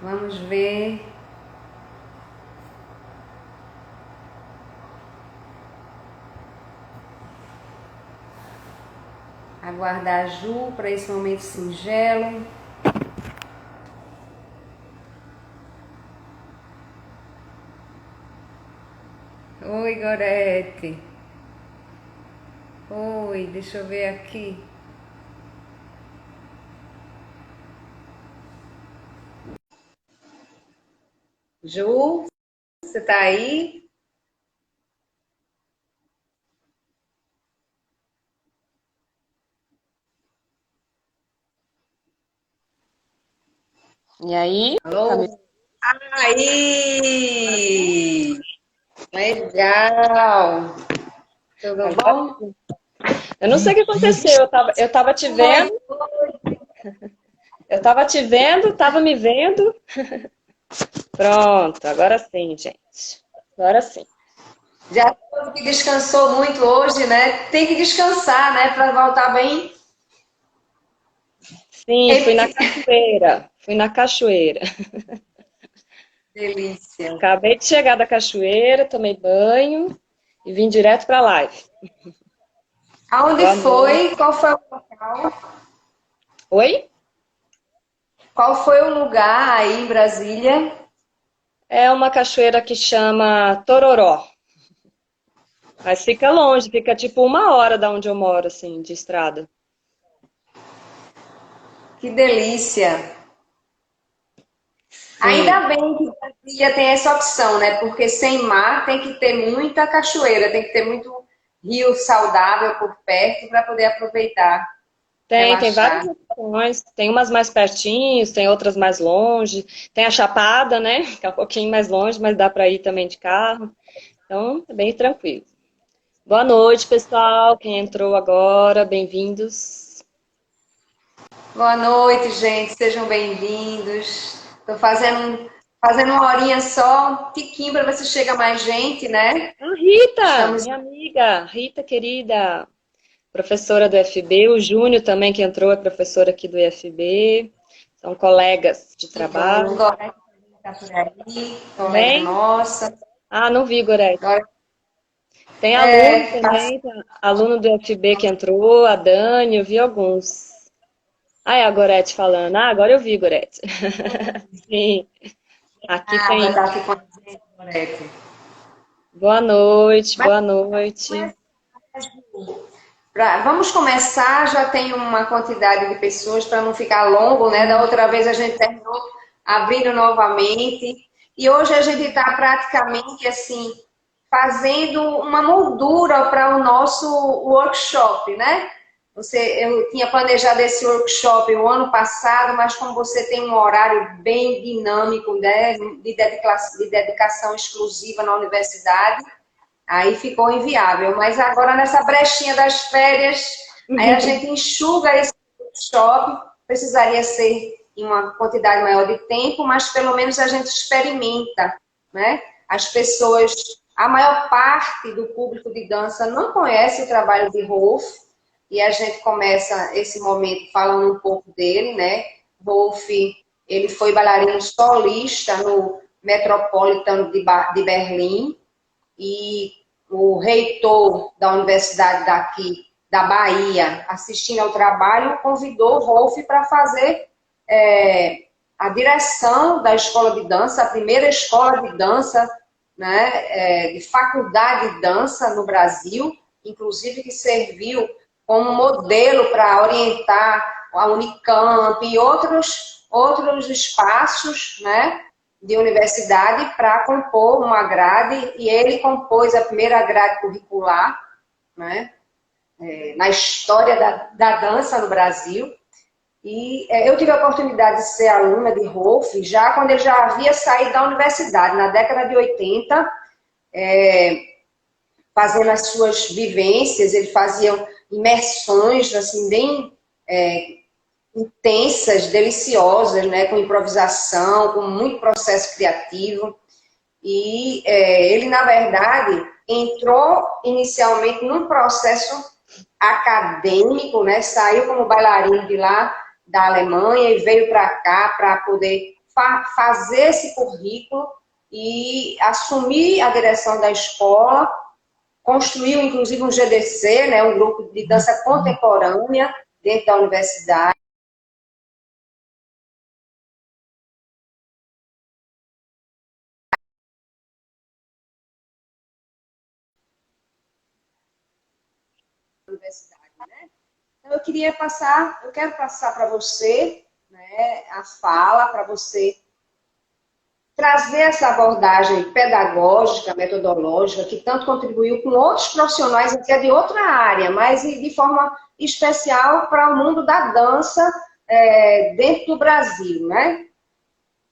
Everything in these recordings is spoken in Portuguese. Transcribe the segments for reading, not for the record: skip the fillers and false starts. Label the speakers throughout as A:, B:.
A: Vamos ver. Aguardar a Ju para esse momento singelo. Oi, Gorete. Oi, deixa eu ver aqui. Ju, você tá aí?
B: E aí? Tá me...
A: Alô? Aí! Legal! Tudo
B: Agora
A: bom?
B: sim. Eu não sei o que aconteceu. Eu tava te
A: Oi,
B: vendo, tava me vendo. Pronto, agora sim, gente. Agora sim.
A: já que descansou muito hoje, né? Tem que descansar, né? Para voltar bem.
B: Sim, fui na
A: Que
B: cachoeira. Fui na cachoeira.
A: delícia.
B: Acabei de chegar da cachoeira, tomei banho e vim direto pra live.
A: Aonde
B: Boa noite.
A: foi? Qual foi o local?
B: Oi?
A: Qual foi o lugar aí em Brasília?
B: É uma cachoeira que chama Tororó. Mas fica longe, fica tipo 1 hora da onde eu moro, assim, de estrada.
A: Que delícia.
B: Sim.
A: Ainda bem que Brasília tem essa opção, né? Porque sem mar tem que ter muita cachoeira, tem que ter muito rio saudável por perto para poder aproveitar,
B: Tem várias
A: relaxar.
B: opções. Tem umas mais pertinhos, tem outras mais longe. Tem a Chapada, né? Que é um pouquinho mais longe, mas dá para ir também de carro. Então, é bem tranquilo. Boa noite, pessoal. Quem entrou agora, bem-vindos.
A: Boa noite, gente. Sejam bem-vindos. Estou fazendo uma horinha só, tiquinho para ver se chega mais gente, né?
B: A Rita,
A: Estamos.
B: minha amiga, Rita querida, professora do IFB. O Júnior também, que entrou, é professor aqui do IFB. São colegas de
A: Que bom.
B: trabalho.
A: Gorete está por aí, colega
B: Também?
A: nossa.
B: Ah, não vi, Gorete.
A: Agora,
B: Tem aluno
A: é,
B: também, tem aluno do FB que entrou, a Dani, eu vi alguns. Ah, é a Gorete falando. Ah, agora eu vi, Gorete. Sim, aqui
A: vai
B: tem.
A: estar aqui com a gente, Gorete.
B: Boa noite,
A: Mas
B: boa noite.
A: vamos começar, já tem uma quantidade de pessoas para não ficar longo, né? Da outra vez a gente terminou abrindo novamente. E hoje a gente está praticamente assim, fazendo uma moldura para o nosso workshop, né? Eu tinha planejado esse workshop o ano passado, mas como você tem um horário bem dinâmico, né, de dedicação exclusiva na universidade, aí ficou inviável. Mas agora, nessa brechinha das férias, aí a gente enxuga esse workshop. Precisaria ser em uma quantidade maior de tempo, mas pelo menos a gente experimenta, né? As pessoas, a maior parte do público de dança não conhece o trabalho de Rolf, e a gente começa esse momento falando um pouco dele, né? Rolf, ele foi bailarino solista no Metropolitan de Berlim, e o reitor da universidade daqui, da Bahia, assistindo ao trabalho, convidou o Rolf para fazer a direção da escola de dança, a primeira escola de dança, né, de faculdade de dança no Brasil, inclusive que serviu como modelo para orientar a Unicamp e outros espaços, né, de universidade para compor uma grade, e ele compôs a primeira grade curricular, né, na história da dança no Brasil. E eu tive a oportunidade de ser aluna de Rolf já quando ele já havia saído da universidade, na década de 80, fazendo as suas vivências. Ele fazia imersões assim, bem intensas, deliciosas, né, com improvisação, com muito processo criativo. E ele, na verdade, entrou inicialmente num processo acadêmico, né? Saiu como bailarino de lá da Alemanha e veio para cá para poder fazer esse currículo e assumir a direção da escola, construiu inclusive um GDC, né, um grupo de dança contemporânea dentro da universidade. Né? Então eu quero passar para você, né, a fala, para você trazer essa abordagem pedagógica, metodológica, que tanto contribuiu com outros profissionais até de outra área, mas de forma especial para o mundo da dança dentro do Brasil, né?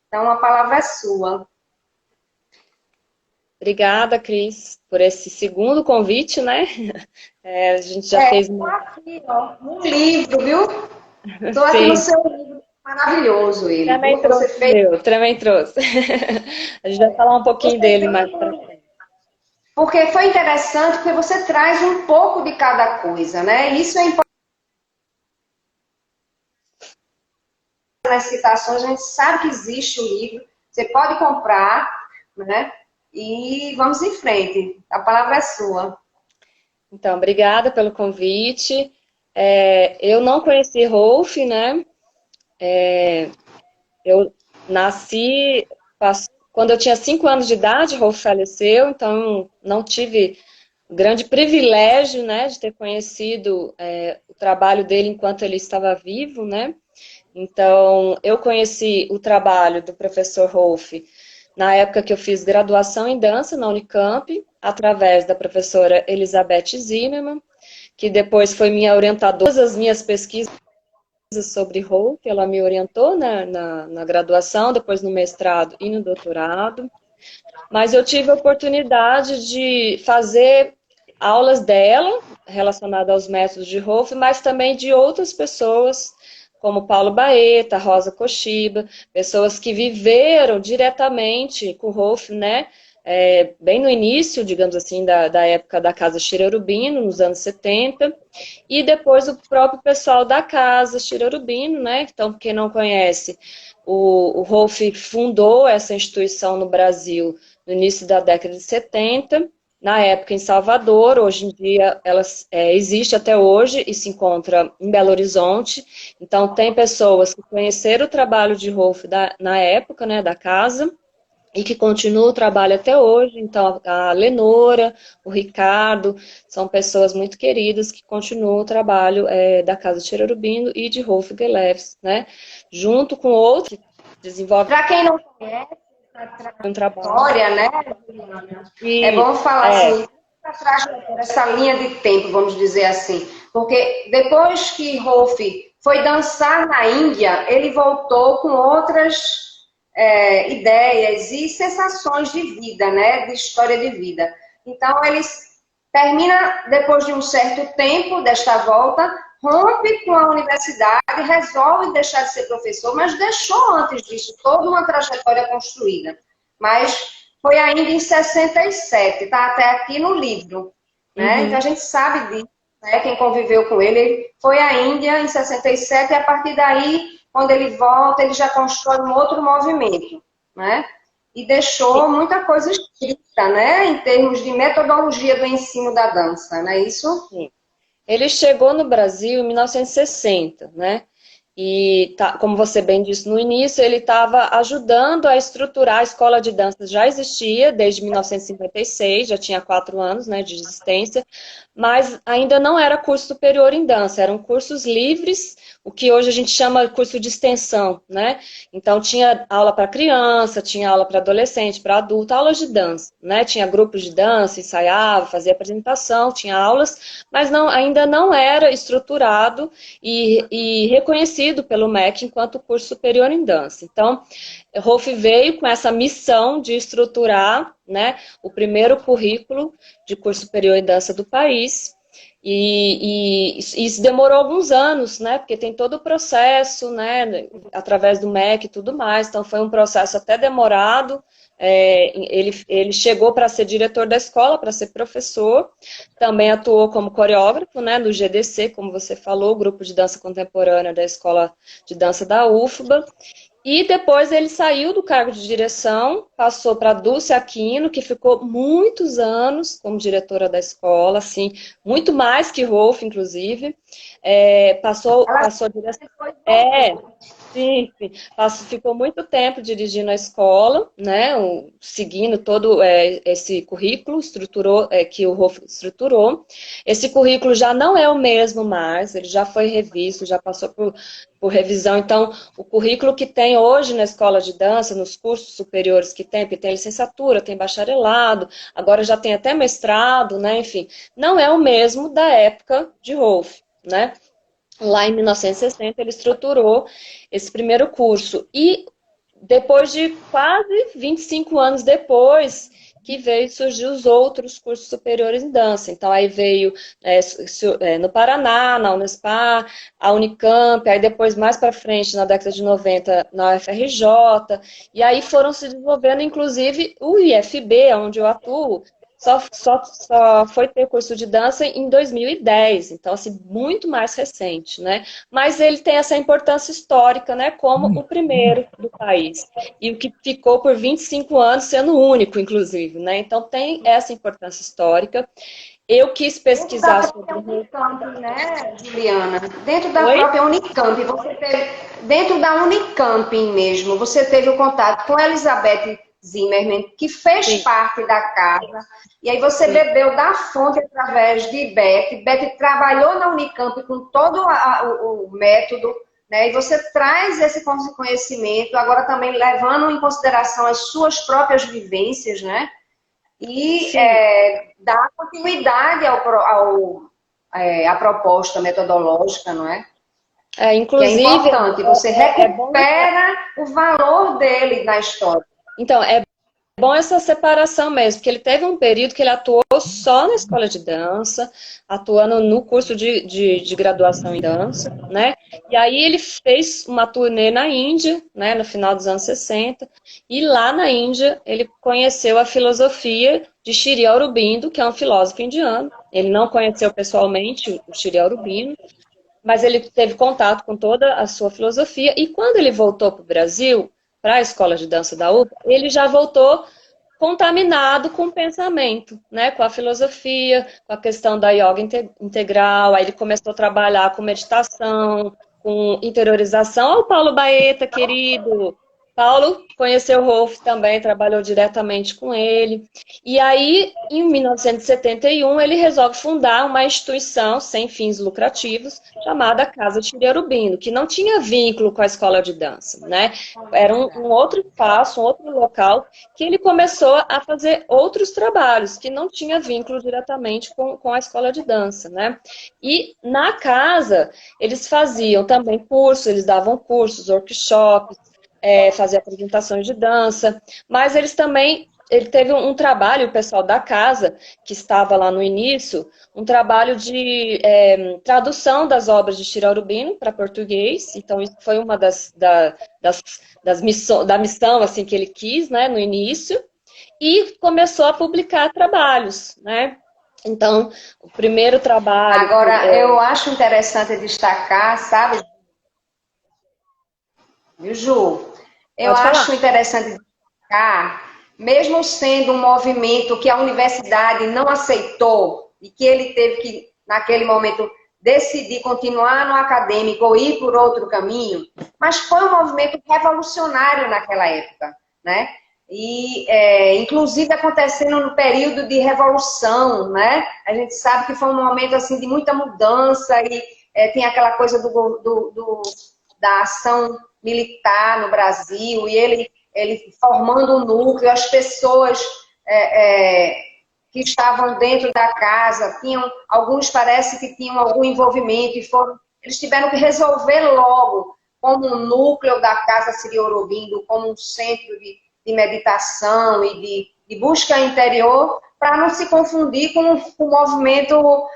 A: Então, a palavra é sua.
B: Obrigada, Cris, por esse segundo convite, né? A gente já fez...
A: Estou aqui, ó, no livro, viu? Estou aqui no seu livro, maravilhoso ele.
B: Também trouxe, você fez... também trouxe. A gente vai falar um pouquinho dele mais pra frente.
A: Porque foi interessante, porque você traz um pouco de cada coisa, né? Isso é importante. Nas citações, a gente sabe que existe o livro, você pode comprar, né? E vamos em frente. A palavra é sua.
B: Então, obrigada pelo convite. Eu não conheci Rolf, né? Eu nasci quando eu tinha 5 anos de idade, Rolf faleceu, então não tive o grande privilégio, né, de ter conhecido o trabalho dele enquanto ele estava vivo, né? Então, eu conheci o trabalho do professor Rolf na época que eu fiz graduação em dança na Unicamp, através da professora Elizabeth Zimmermann, que depois foi minha orientadora. Todas as minhas pesquisas sobre Rolf, ela me orientou na graduação, depois no mestrado e no doutorado. Mas eu tive a oportunidade de fazer aulas dela, relacionadas aos métodos de Rolf, mas também de outras pessoas, como Paulo Baeta, Rosa Koshiba, pessoas que viveram diretamente com Rolf, né? Bem no início, digamos assim, da época da Casa Chirarubino, nos anos 70, e depois o próprio pessoal da Casa Chirarubino, né? Então, quem não conhece, o Rolf fundou essa instituição no Brasil no início da década de 70, na época em Salvador, hoje em dia ela existe até hoje e se encontra em Belo Horizonte. Então tem pessoas que conheceram o trabalho de Rolf na época, né, da casa, e que continua o trabalho até hoje. Então a Lenora, o Ricardo, são pessoas muito queridas que continuam o trabalho da Casa Chirarubino e de Rolf Geleves, né, junto com outros que desenvolvem...
A: Para quem não conhece,
B: um trabalho.
A: História, né? É bom falar assim, essa linha de tempo, vamos dizer assim. Porque depois que Rolf foi dançar na Índia, ele voltou com outras ideias e sensações de vida, né? De história de vida. Então, ele termina, depois de um certo tempo desta volta, rompe com a universidade, resolve deixar de ser professor, mas deixou antes disso toda uma trajetória construída. Mas foi ainda em 67, tá até aqui no livro, né? Então a gente sabe disso, né? Quem conviveu com ele foi à Índia em 67 e a partir daí, quando ele volta, ele já constrói um outro movimento, né? E deixou muita coisa escrita, né? Em termos de metodologia do ensino da dança, não é isso?
B: Sim. Ele chegou no Brasil em 1960, né? E, como você bem disse no início, ele estava ajudando a estruturar a escola de dança. Já existia desde 1956, já tinha 4 anos, né, de existência, mas ainda não era curso superior em dança, eram cursos livres, o que hoje a gente chama de curso de extensão, né? Então tinha aula para criança, tinha aula para adolescente, para adulto, aulas de dança, né? Tinha grupos de dança, ensaiava, fazia apresentação, tinha aulas, mas ainda não era estruturado e reconhecido pelo MEC enquanto curso superior em dança. Então, Rolf veio com essa missão de estruturar, né, o primeiro currículo de curso superior em dança do país. E isso demorou alguns anos, né? Porque tem todo o processo, né? Através do MEC e tudo mais. Então foi um processo até demorado. Ele chegou para ser diretor da escola, para ser professor. Também atuou como coreógrafo, né? No GDC, como você falou, Grupo de Dança Contemporânea da Escola de Dança da UFBA. E depois ele saiu do cargo de direção, passou para a Dulce Aquino, que ficou muitos anos como diretora da escola, assim, muito mais que Rolf, inclusive.
A: Ela
B: Passou a direção.
A: foi
B: É, sim, sim. Ficou muito tempo dirigindo a escola, né, seguindo todo esse currículo que o Rolf estruturou. Esse currículo já não é o mesmo mais, ele já foi revisto, já passou por revisão. Então, o currículo que tem hoje na escola de dança, nos cursos superiores que tem, porque tem licenciatura, tem bacharelado, agora já tem até mestrado, né, enfim, não é o mesmo da época de Rolf, né? Lá em 1960, ele estruturou esse primeiro curso. E depois de quase 25 anos depois, que veio surgir os outros cursos superiores em dança. Então, aí veio no Paraná, na Unespar, a Unicamp, aí depois, mais para frente, na década de 90, na UFRJ, e aí foram se desenvolvendo, inclusive, o IFB, onde eu atuo, só foi ter curso de dança em 2010, então, assim, muito mais recente, né? Mas ele tem essa importância histórica, né, como o primeiro do país, e o que ficou por 25 anos sendo único, inclusive, né? Então, tem essa importância histórica. Eu quis
A: dentro da
B: pesquisar
A: própria
B: sobre...
A: Unicamp, né, Juliana? Dentro da
B: Oi?
A: própria Unicamp, dentro da Unicamp mesmo, você teve o contato com a Elizabeth Zimmermann, que fez
B: Sim,
A: parte da casa, e aí você
B: sim.
A: bebeu da fonte através de Beth. Beth trabalhou na Unicamp com todo o método, né? E você traz esse conhecimento, agora também levando em consideração as suas próprias vivências, né? E
B: Sim.
A: dar continuidade à proposta metodológica, não é? Que é
B: Inclusive,
A: importante, você
B: é bom
A: recupera o valor dele na história.
B: então, é bom essa separação mesmo, porque ele teve um período que ele atuou só na escola de dança, atuando no curso de graduação em dança, né? E aí ele fez uma turnê na Índia, né, no final dos anos 60, e lá na Índia ele conheceu a filosofia de Shri Aurobindo, que é um filósofo indiano. Ele não conheceu pessoalmente o Shri Aurobindo, mas ele teve contato com toda a sua filosofia, e quando ele voltou para o Brasil, para a escola de dança da UPA, ele já voltou contaminado com o pensamento, né, com a filosofia, com a questão da yoga integral, aí ele começou a trabalhar com meditação, com interiorização. Olha o Paulo Baeta, querido. Paulo conheceu o Rolf também, trabalhou diretamente com ele. E aí, em 1971, ele resolve fundar uma instituição sem fins lucrativos, chamada Casa Tiriarubino, que não tinha vínculo com a escola de dança, né? Era um outro espaço, um outro local, que ele começou a fazer outros trabalhos, que não tinha vínculo diretamente com a escola de dança, né? E na casa, eles faziam também cursos, eles davam cursos, workshops, faziam apresentações de dança, mas ele teve um trabalho, o pessoal da casa, que estava lá no início, um trabalho de tradução das obras de Shri Aurobindo para português. Então, isso foi uma da missão assim, que ele quis, né, no início, e começou a publicar trabalhos, né? Então, o primeiro trabalho...
A: Agora, eu acho interessante destacar, sabe, viu, Ju? Eu
B: Pode falar.
A: acho interessante destacar, mesmo sendo um movimento que a universidade não aceitou e que ele teve que, naquele momento, decidir continuar no acadêmico ou ir por outro caminho, mas foi um movimento revolucionário naquela época, né? E, inclusive, acontecendo no período de revolução, né? A gente sabe que foi um momento, assim, de muita mudança e tem aquela coisa da ação militar no Brasil, e ele formando um núcleo, as pessoas que estavam dentro da casa, alguns parece que tinham algum envolvimento, eles tiveram que resolver logo, como um núcleo da Casa Sri Aurobindo, como um centro de meditação e de busca interior, para não se confundir com o movimento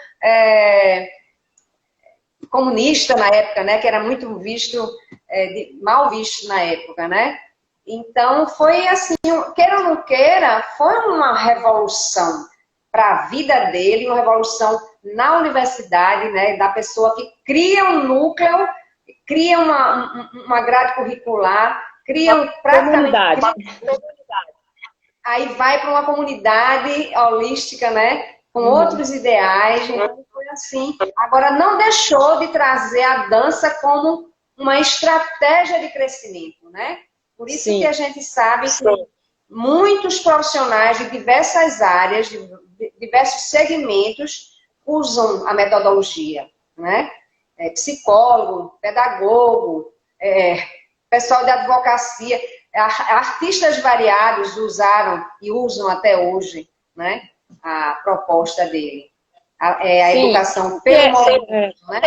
A: comunista na época, né, que era muito visto, mal visto na época, né? Então, foi assim, queira ou não queira, foi uma revolução para a vida dele, uma revolução na universidade, né, da pessoa que cria um núcleo, cria uma grade curricular, criam praticamente...
B: Comunidade.
A: Aí vai para uma comunidade holística, né? Com outros ideais. Então, foi assim. Agora, não deixou de trazer a dança como uma estratégia de crescimento, né? Por isso que a gente sabe que muitos profissionais de diversas áreas, de diversos segmentos, usam a metodologia, né? Psicólogo, pedagogo, pessoal de advocacia, artistas variados usaram e usam até hoje, né, a proposta dele. A educação pelo movimento, né?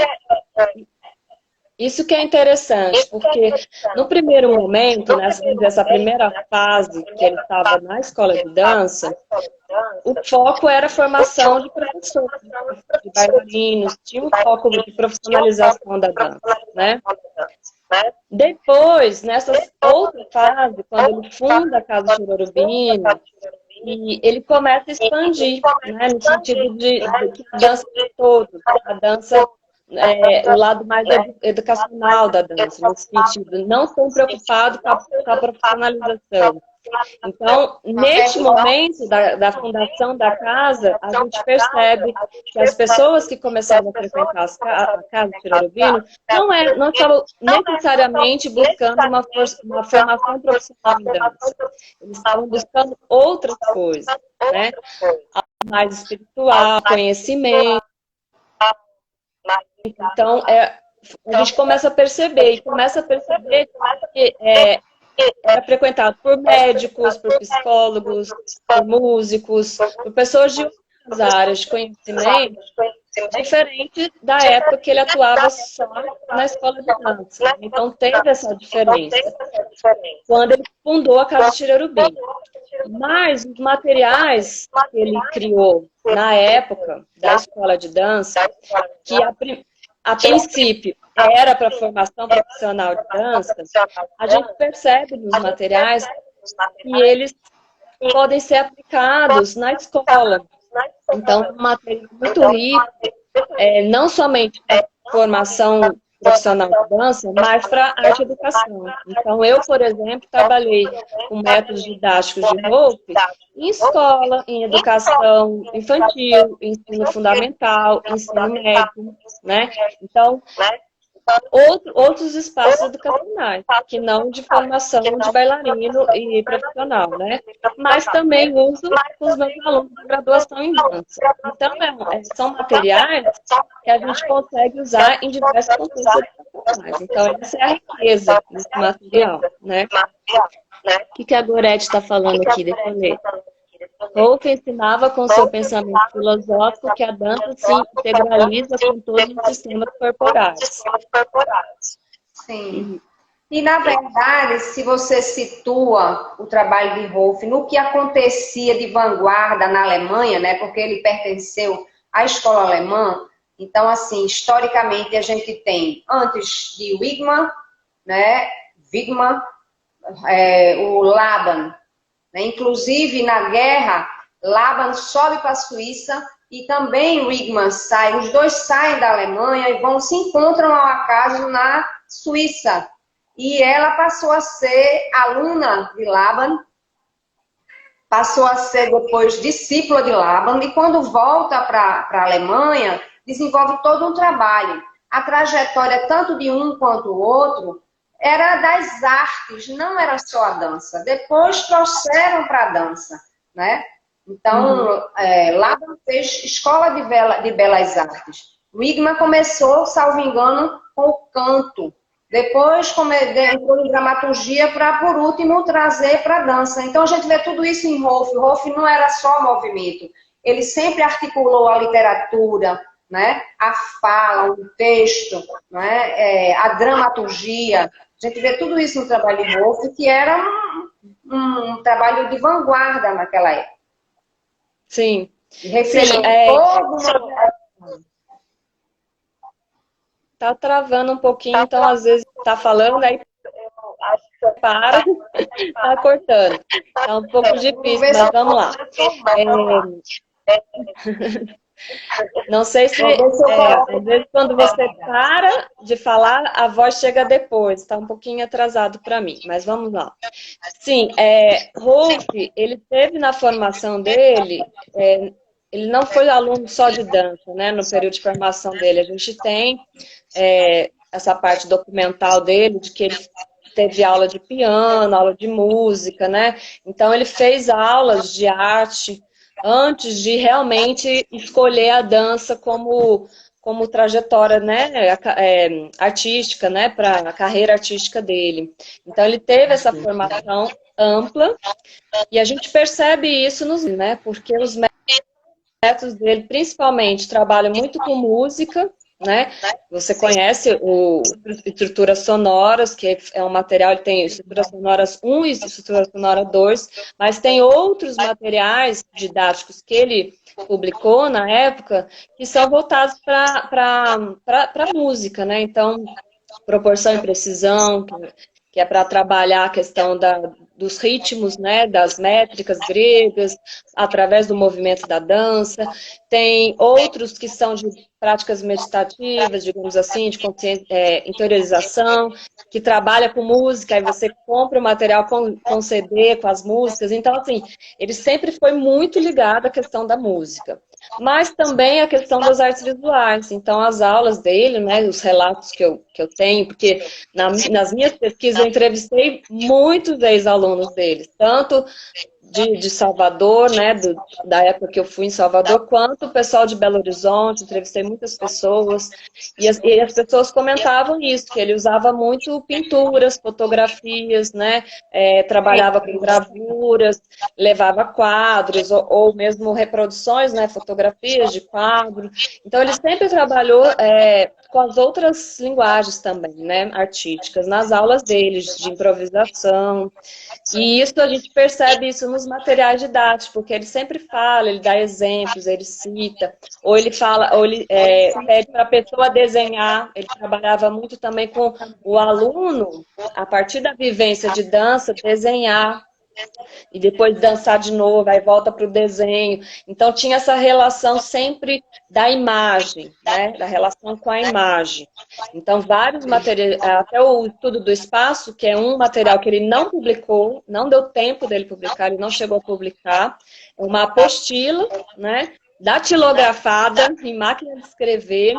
B: Isso que é interessante, porque no primeiro momento, nessa primeira fase que ele estava na escola de dança, o foco era a formação de professores, de bailarinos, tinha um foco de profissionalização da dança, né? Depois, nessa outra fase, quando ele funda a Casa Chirorubim, e ele começa a expandir, né, no sentido de que a dança de todos, a dança, o lado mais educacional da dança, no sentido, não tão preocupado com a profissionalização. Então, neste momento da fundação da casa, a gente percebe que as pessoas que começaram a frequentar a Casa Chirorubim não estavam necessariamente buscando uma formação profissional em dança. Eles estavam buscando outras coisas, né? Mais espiritual, conhecimento. Então, a gente começa a perceber que era frequentado por médicos, por psicólogos, por músicos, por pessoas de outras áreas de conhecimento, diferente da época que ele atuava só na escola de dança. Então, teve essa diferença quando ele fundou a Casa Chirorubim. Mas os materiais que ele criou na época da escola de dança, que a princípio era para formação profissional de dança, a gente percebe nos materiais que eles podem ser aplicados na escola. Então, é um material muito rico, não somente para formação profissional de dança, mas para arte e educação. Então, eu, por exemplo, trabalhei com métodos didáticos de Hope em escola, em educação infantil, ensino fundamental, ensino médio, né? Então, outros espaços educacionais, que não de formação de bailarino e profissional, né? Mas também uso com os meus alunos de graduação em dança. Então, são materiais que a gente consegue usar em diversos contextos educacionais. Então, essa é a riqueza desse material, né? O que a Gorete está falando aqui? Deixa eu ler. Rolf ensinava com seu pensamento filosófico que a dança se integraliza com todos os sistemas corporais.
A: Sim. E, na verdade, se você situa o trabalho de Rolf no que acontecia de vanguarda na Alemanha, né, porque ele pertenceu à escola alemã, então, assim, historicamente, a gente tem, antes de Wigman, né, o Laban, né? Inclusive, na guerra, Laban sobe para a Suíça e também Wigman sai. Os dois saem da Alemanha e se encontram ao acaso na Suíça. E ela passou a ser aluna de Laban, passou a ser depois discípula de Laban, e quando volta para a Alemanha, desenvolve todo um trabalho. A trajetória, tanto de um quanto do outro, era das artes, não era só a dança. Depois trouxeram para a dança, né? Então, Laban fez escola de belas artes. Wigman começou, salvo engano, com o canto. Depois entrou em dramaturgia para, por último, trazer para a dança. Então, a gente vê tudo isso em Rolf. Rolf não era só movimento. Ele sempre articulou a literatura, né? A fala, o texto, né? A dramaturgia. A gente vê tudo isso no trabalho de Rolf, que era um trabalho de vanguarda naquela época.
B: Sim.
A: Refletiu
B: Tá travando um pouquinho, então às vezes tá falando, aí para, tá cortando. Tá um pouco difícil, mas vamos lá. Não sei se, às vezes, quando você para de falar, a voz chega depois. Está um pouquinho atrasado para mim, mas vamos lá. Sim, Rolf, ele teve na formação dele, ele não foi aluno só de dança, né, no período de formação dele. A gente tem essa parte documental dele, de que ele teve aula de piano, aula de música, né? Então, ele fez aulas de arte antes de realmente escolher a dança como trajetória, né, artística, né, para a carreira artística dele. Então, ele teve essa formação ampla e a gente percebe isso né, porque os métodos dele, principalmente, trabalham muito com música, né? Você conhece o estruturas sonoras, que é um material, ele tem estruturas sonoras 1 e estrutura sonora 2, mas tem outros materiais didáticos que ele publicou na época que são voltados para música, né? Então, proporção e precisão, que é para trabalhar a questão dos ritmos, né, das métricas gregas, através do movimento da dança. Tem outros que são de práticas meditativas, digamos assim, de interiorização, que trabalha com música, aí você compra o material com CD, com as músicas. Então, assim, ele sempre foi muito ligado à questão da música. Mas também a questão das artes visuais. Então, as aulas dele, né, os relatos que eu tenho, porque nas minhas pesquisas eu entrevistei muitos ex-alunos deles, tanto de Salvador, né, da época que eu fui em Salvador, quanto o pessoal de Belo Horizonte, entrevistei muitas pessoas, e as pessoas comentavam isso, que ele usava muito pinturas, fotografias, né, trabalhava com gravuras, levava quadros, ou mesmo reproduções, né, fotografias de quadro. Então, ele sempre trabalhou com as outras linguagens também, né, artísticas, nas aulas deles, de improvisação. E isso a gente percebe isso nos materiais didáticos, porque ele sempre fala, ele dá exemplos, ele cita, ou ele fala, ou ele pede para a pessoa desenhar. Ele trabalhava muito também com o aluno, a partir da vivência de dança, desenhar. E depois dançar de novo, aí volta para o desenho. Então, tinha essa relação sempre da imagem, né? Da relação com a imagem. Então, vários materiais, até o estudo do espaço, que é um material que ele não publicou, não deu tempo dele publicar, ele não chegou a publicar, é uma apostila, né? Datilografada, em máquina de escrever,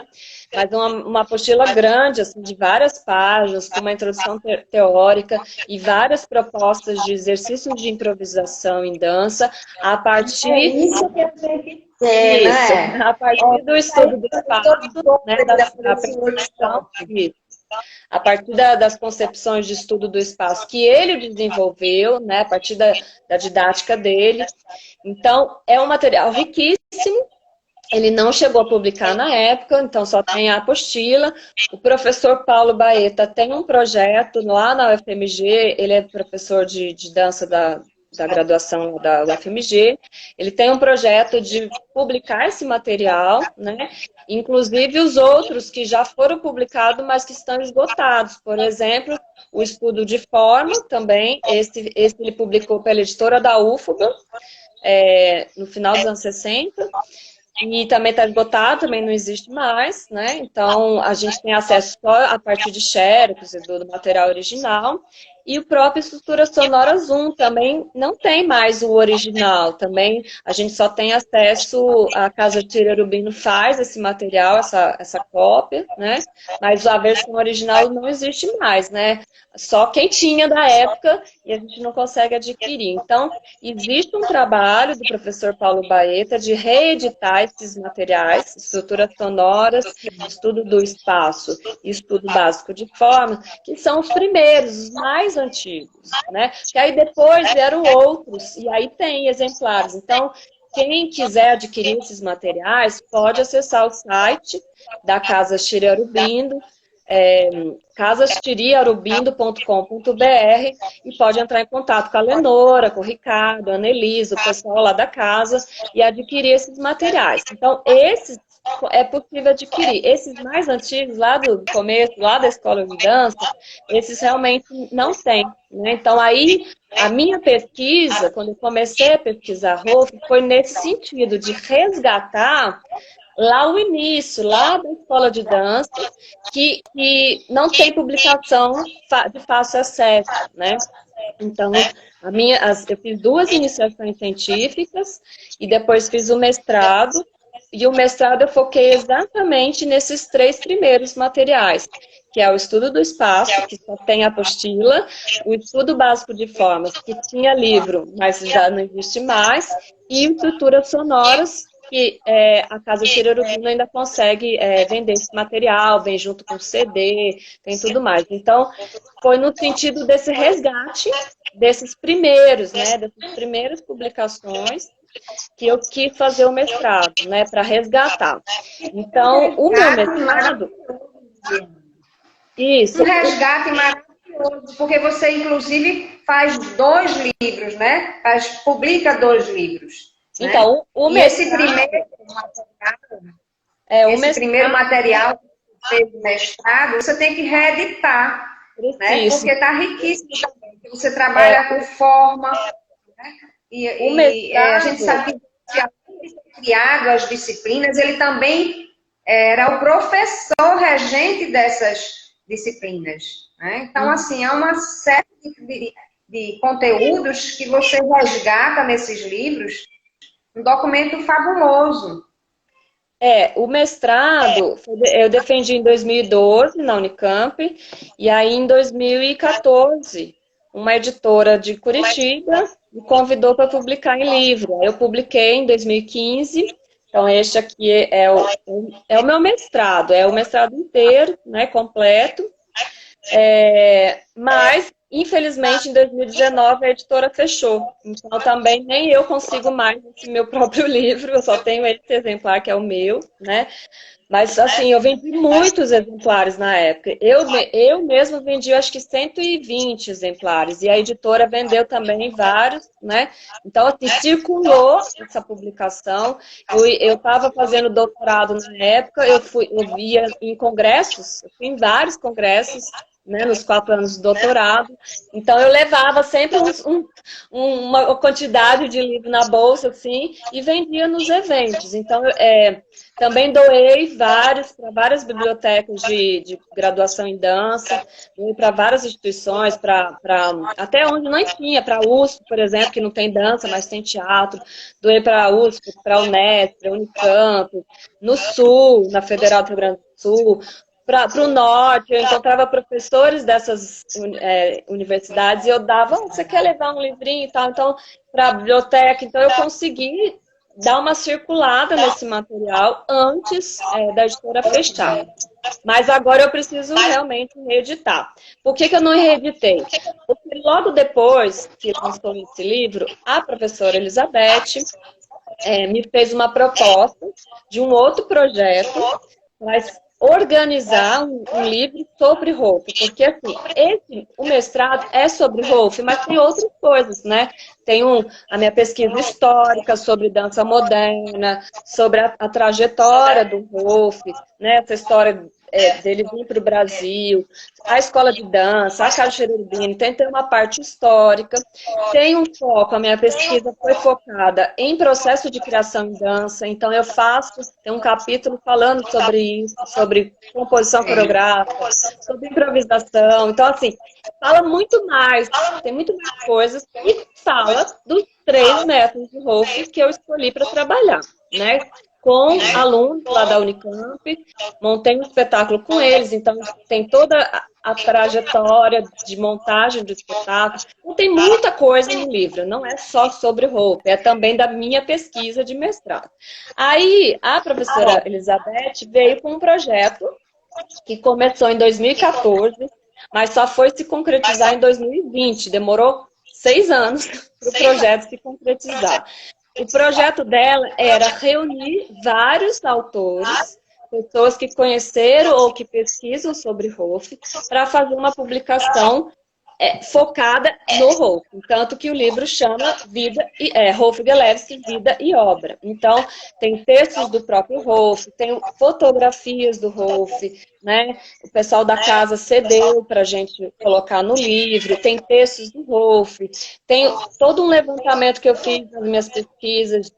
B: mas uma apostila grande, assim, de várias páginas, com uma introdução teórica e várias propostas de exercícios de improvisação em dança, a partir...
A: É isso que a gente quer, né?
B: A partir do estudo do espaço, né, da percepção, a partir das concepções de estudo do espaço que ele desenvolveu, né, a partir da didática dele. Então, é um material riquíssimo. Ele não chegou a publicar na época, então só tem a apostila. O professor Paulo Baeta tem um projeto lá na UFMG, ele é professor de dança da graduação da UFMG, ele tem um projeto de publicar esse material, né? Inclusive os outros que já foram publicados, mas que estão esgotados. Por exemplo, o estudo de forma também, esse ele publicou pela editora da UFBA, no final dos anos 60, e também está esgotado, também não existe mais, né? Então, a gente tem acesso só a partir de xerox e do material original. E o próprio Estrutura Sonora Zoom também não tem mais o original. Também a gente só tem acesso, a Casa Tirarubino faz esse material, essa cópia, né? Mas a versão original não existe mais, né? Só quem tinha da época e a gente não consegue adquirir. Então, existe um trabalho do professor Paulo Baeta de reeditar esses materiais, estruturas sonoras, estudo do espaço e estudo básico de forma, que são os primeiros, os mais antigos, né? Que aí depois vieram outros, e aí tem exemplares. Então, quem quiser adquirir esses materiais, pode acessar o site da Casa Chiriarubindo, casastiriarubindo.com.br, e pode entrar em contato com a Lenora, com o Ricardo, a Anelisa, o pessoal lá da casa, e adquirir esses materiais. Então, esses é possível adquirir. Esses mais antigos, lá do começo, lá da escola de dança, esses realmente não tem, né? Então, aí, a minha pesquisa, quando eu comecei a pesquisar roupa, foi nesse sentido, de resgatar lá o início, lá da escola de dança, que não tem publicação de fácil acesso, né? Então, eu fiz 2 iniciações científicas e depois fiz o mestrado. E o mestrado eu foquei exatamente nesses 3 primeiros materiais, que é o estudo do espaço, que só tem apostila, o estudo básico de formas, que tinha livro, mas já não existe mais, e estruturas sonoras, que a Casa Tirarubina ainda consegue vender esse material, vem junto com CD, tem tudo mais. Então, foi no sentido desse resgate desses primeiros, né, dessas primeiras publicações, que eu quis fazer o mestrado, né, para resgatar. Então, o meu mestrado... Isso.
A: Um resgate maravilhoso, porque você, inclusive, faz 2 livros, né? publica 2 livros.
B: Então,
A: né?
B: o
A: mestrado, primeiro material que você fez o mestrado, você tem que reeditar, né? Porque está riquíssimo também. Você trabalha com forma, né? E a gente sabe que além de ter criado as disciplinas, ele também era o professor regente dessas disciplinas. Né? Então, assim, há uma série de conteúdos que você resgata nesses livros, um documento fabuloso.
B: O mestrado eu defendi em 2012 na Unicamp, e aí em 2014 uma editora de Curitiba me convidou para publicar em livro. Eu publiquei em 2015, então este aqui é o meu mestrado, é o mestrado inteiro, né, completo, mas infelizmente em 2019 a editora fechou, então também nem eu consigo mais esse meu próprio livro, eu só tenho esse exemplar que é o meu, né? Mas, assim, eu vendi muitos exemplares na época. Eu mesma vendi, acho que 120 exemplares. E a editora vendeu também vários, né? Então, assim, circulou essa publicação. Eu estava fazendo doutorado na época, eu via em congressos, eu fui em vários congressos, né, nos 4 anos de doutorado. Então, eu levava sempre uma quantidade de livro na bolsa, assim, e vendia nos eventos. Então, também doei vários para várias bibliotecas de graduação em dança, doei para várias instituições, até onde não tinha, para a USP, por exemplo, que não tem dança, mas tem teatro, doei para a USP, para a Unesp, para a Unicamp, no Sul, na Federal do Rio Grande do Sul, para o Norte, eu encontrava professores dessas universidades e eu dava, você quer levar um livrinho e tal, então, para a biblioteca, então eu consegui dar uma circulada nesse material antes da editora fechar. Mas agora eu preciso realmente reeditar. Por que eu não reeditei? Porque logo depois que lançou esse livro, a professora Elizabeth me fez uma proposta de um outro projeto para organizar um livro sobre Rolf, porque assim, o mestrado é sobre Rolf, mas tem outras coisas, né? Tem a minha pesquisa histórica sobre dança moderna, sobre a trajetória do Rolf, né? Essa história dele vir para o Brasil, a escola de dança, a Casa Cherubim, tem uma parte histórica, tem um foco, a minha pesquisa foi focada em processo de criação em dança, então tem um capítulo falando sobre isso, sobre composição coreográfica, sobre improvisação, então assim, fala muito mais, tem muito mais coisas, e fala dos 3 métodos de Rolf que eu escolhi para trabalhar, né? Com alunos lá da Unicamp, montei um espetáculo com eles, então tem toda a trajetória de montagem do espetáculo. Então, tem muita coisa no livro, não é só sobre Rolf, é também da minha pesquisa de mestrado. Aí, a professora Elizabeth veio com um projeto que começou em 2014, mas só foi se concretizar em 2020, demorou 6 anos para o projeto se concretizar. O projeto dela era reunir vários autores, pessoas que conheceram ou que pesquisam sobre Rolf, para fazer uma publicação focada no Rolf. Tanto que o livro chama Rolf Gelewski, Vida e Obra. Então, tem textos do próprio Rolf, tem fotografias do Rolf, né? O pessoal da casa cedeu para a gente colocar no livro, tem textos do Rolf, tem todo um levantamento que eu fiz nas minhas pesquisas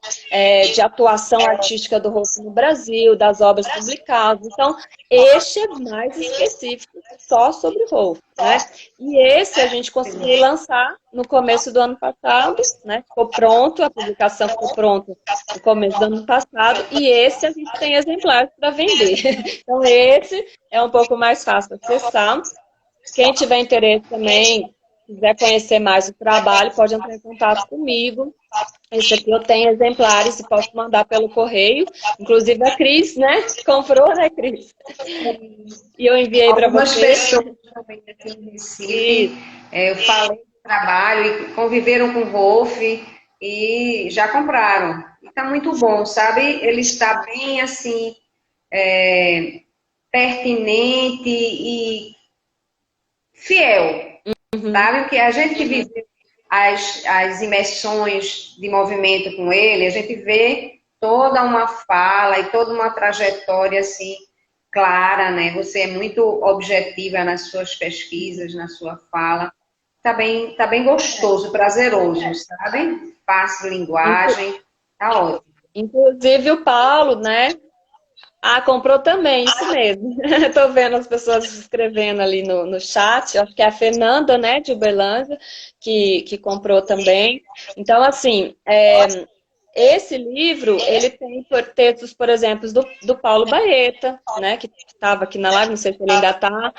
B: de atuação artística do Rolf no Brasil, das obras publicadas. Então, este é mais específico só sobre Rolf, né? E esse a gente conseguiu lançar no começo do ano passado, né? Ficou pronto, a publicação ficou pronta no começo do ano passado, e esse a gente tem exemplares para vender. Então, esse é um pouco mais fácil de acessar. Quem tiver interesse também, quiser conhecer mais o trabalho, pode entrar em contato comigo. Esse aqui eu tenho exemplares e posso mandar pelo correio. Inclusive a Cris, né? Comprou, né, Cris? E eu enviei para você.
A: Algumas pessoas também aqui em Recife, eu falei do trabalho e conviveram com o Rolf e já compraram. E tá muito bom, sabe? Ele está bem, assim, pertinente e fiel, sabe? Porque a gente que vive as imersões de movimento com ele, a gente vê toda uma fala e toda uma trajetória, assim, clara, né? Você é muito objetiva nas suas pesquisas, na sua fala. Tá bem gostoso, prazeroso, sabe? Fácil linguagem, tá ótimo.
B: Inclusive o Paulo, né? Comprou também, isso mesmo. Estou vendo as pessoas escrevendo ali no chat. Acho que é a Fernanda, né, de Uberlândia, que comprou também. Então, assim, esse livro, ele tem textos, por exemplo, do Paulo Baeta, né, que estava aqui na live, não sei se ele ainda está.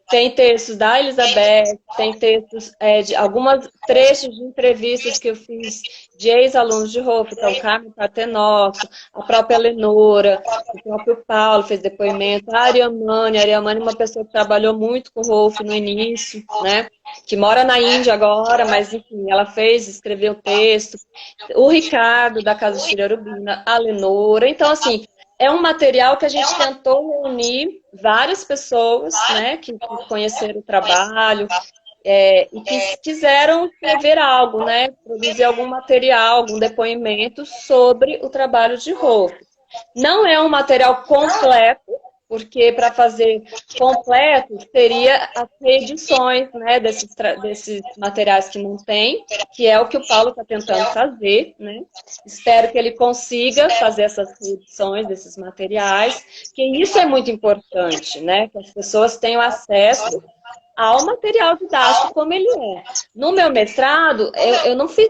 B: Tem textos da Elizabeth, tem textos de algumas trechos de entrevistas que eu fiz de ex-alunos de Rolf, então Carmen Partenotto, a própria Lenora, o próprio Paulo fez depoimento, a Ariamane é uma pessoa que trabalhou muito com Rolf no início, né? Que mora na Índia agora, mas enfim, ela escreveu texto. O Ricardo, da Casa Chirarubina, a Lenora. Então, assim, é um material que a gente tentou reunir várias pessoas, né, que conheceram o trabalho e que quiseram escrever algo, né, produzir algum material, algum depoimento sobre o trabalho de Rolf. Não é um material completo, porque para fazer completo teria as reedições, né, desses materiais que não tem, que é o que o Paulo está tentando fazer, né? Espero que ele consiga fazer essas reedições desses materiais, que isso é muito importante, né? Que as pessoas tenham acesso ao material didático como ele é. No meu mestrado, eu não fiz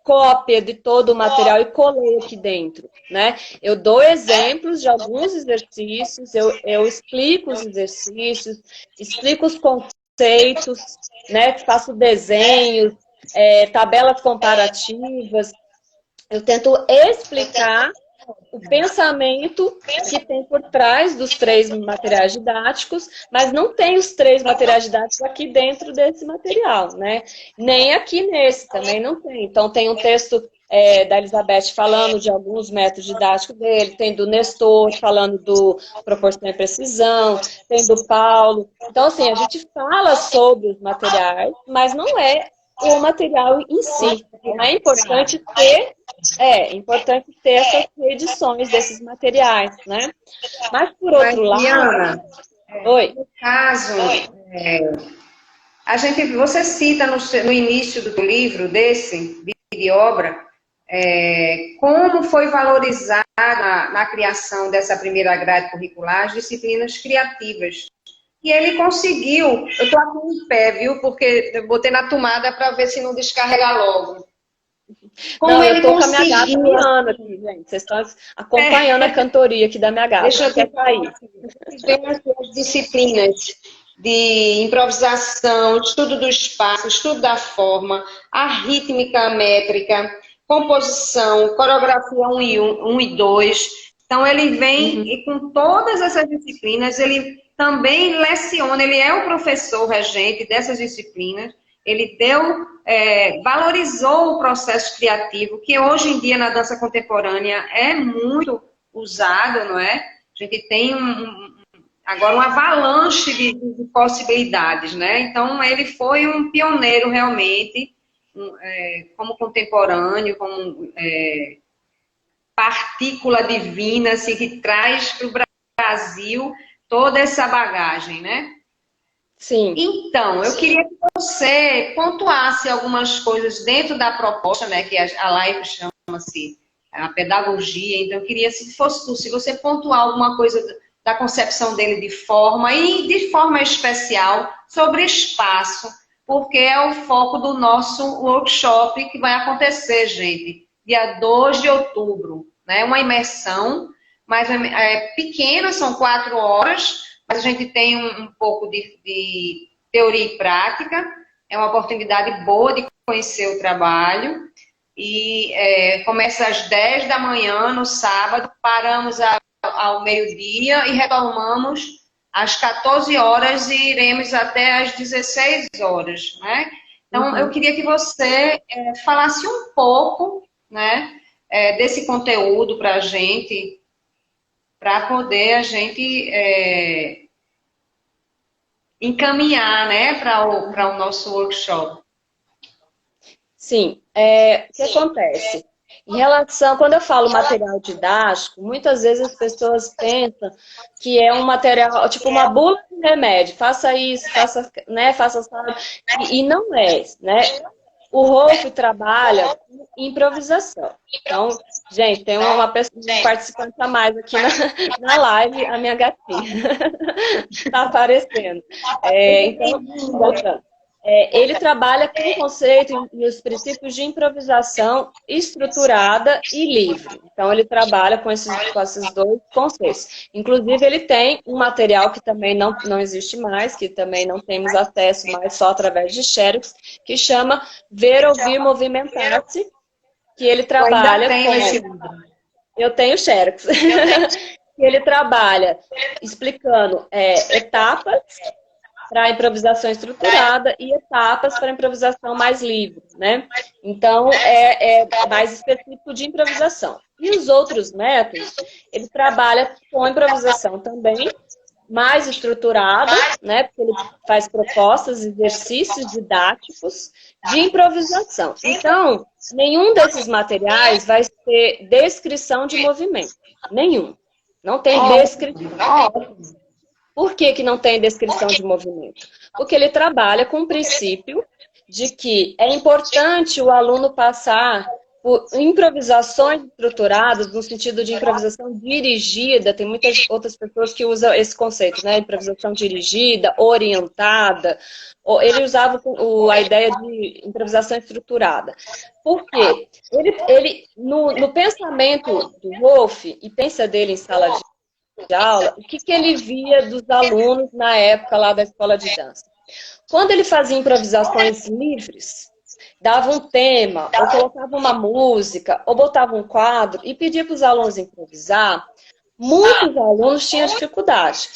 B: cópia de todo o material e colei aqui dentro, né? Eu dou exemplos de alguns exercícios, eu explico os exercícios, explico os conceitos, né? Faço desenhos, tabelas comparativas, eu tento explicar o pensamento que tem por trás dos 3 materiais didáticos, mas não tem os 3 materiais didáticos aqui dentro desse material, né? Nem aqui nesse, também não tem. Então, tem um texto da Elizabeth falando de alguns métodos didáticos dele, tem do Nestor falando do proporção e precisão, tem do Paulo. Então, assim, a gente fala sobre os materiais, mas não é o material em si. Então, é importante ter essas edições desses materiais, né? Mas, por outro lado...
A: Diana,
B: Oi.
A: No caso, você cita no início do livro desse, Vida e Obra, como foi valorizada na criação dessa primeira grade curricular as disciplinas criativas. E ele conseguiu. Eu estou aqui em pé, viu? Porque eu botei na tomada para ver se não descarrega logo.
B: Como eu estou com a minha gata piano aqui, gente. Vocês estão acompanhando a cantoria aqui da minha gata.
A: Deixa eu ver aí. As disciplinas de improvisação, estudo do espaço, estudo da forma, a rítmica métrica, composição, coreografia 1 e 2. Então, ele vem e com todas essas disciplinas, ele também leciona, ele é o professor regente dessas disciplinas, ele valorizou o processo criativo, que hoje em dia na dança contemporânea é muito usado, não é? A gente tem agora uma avalanche de possibilidades, né? Então, ele foi um pioneiro realmente, como contemporâneo, como partícula divina, assim, que traz para o Brasil toda essa bagagem, né?
B: Sim.
A: Então, eu queria que você pontuasse algumas coisas dentro da proposta, né, que a live chama-se a pedagogia. Então, eu queria, se fosse tu, se você pontuar alguma coisa da concepção dele de forma, e de forma especial, sobre espaço, porque é o foco do nosso workshop que vai acontecer, gente, dia 2 de outubro, né? Uma imersão, mas é pequena, são 4 horas, mas a gente tem um pouco de teoria e prática, é uma oportunidade boa de conhecer o trabalho, e começa às 10 da manhã no sábado, paramos ao meio-dia e retomamos às 14 horas e iremos até às 16 horas, né? Então, eu queria que você falasse um pouco, né, desse conteúdo para a gente, para poder a gente encaminhar, né, para o nosso workshop.
B: Sim, o que acontece? Em relação, quando eu falo material didático, muitas vezes as pessoas pensam que é um material, tipo uma bula de remédio, faça isso, faça, né, faça, e não é, né? O Rolf trabalha com improvisação. Então, gente, tem uma participante a mais aqui na live, a minha gatinha. Está aparecendo. Então, voltando. Ele trabalha com o conceito e os princípios de improvisação estruturada e livre. Então, ele trabalha com esses dois conceitos. Inclusive, ele tem um material que também não existe mais, que também não temos acesso mais só através de Xerox, que chama Ver, Ouvir, Movimentar-se, que ele trabalha com... Eu tenho Xerox. Ele trabalha explicando etapas para improvisação estruturada e etapas para improvisação mais livre, né? Então, é mais específico de improvisação. E os outros métodos, ele trabalha com improvisação também, mais estruturada, né? Porque ele faz propostas, exercícios didáticos de improvisação. Então, nenhum desses materiais vai ter descrição de movimento. Nenhum. Não tem descrição. Por que não tem descrição de movimento? Porque ele trabalha com o princípio de que é importante o aluno passar por improvisações estruturadas, no sentido de improvisação dirigida. Tem muitas outras pessoas que usam esse conceito, né? Improvisação dirigida, orientada. Ele usava a ideia de improvisação estruturada. Por quê? Ele no pensamento do Rolf, e pensa dele em sala de aula, o que ele via dos alunos na época lá da escola de dança. Quando ele fazia improvisações livres, dava um tema, ou colocava uma música, ou botava um quadro e pedia para os alunos improvisar, muitos alunos tinham dificuldade.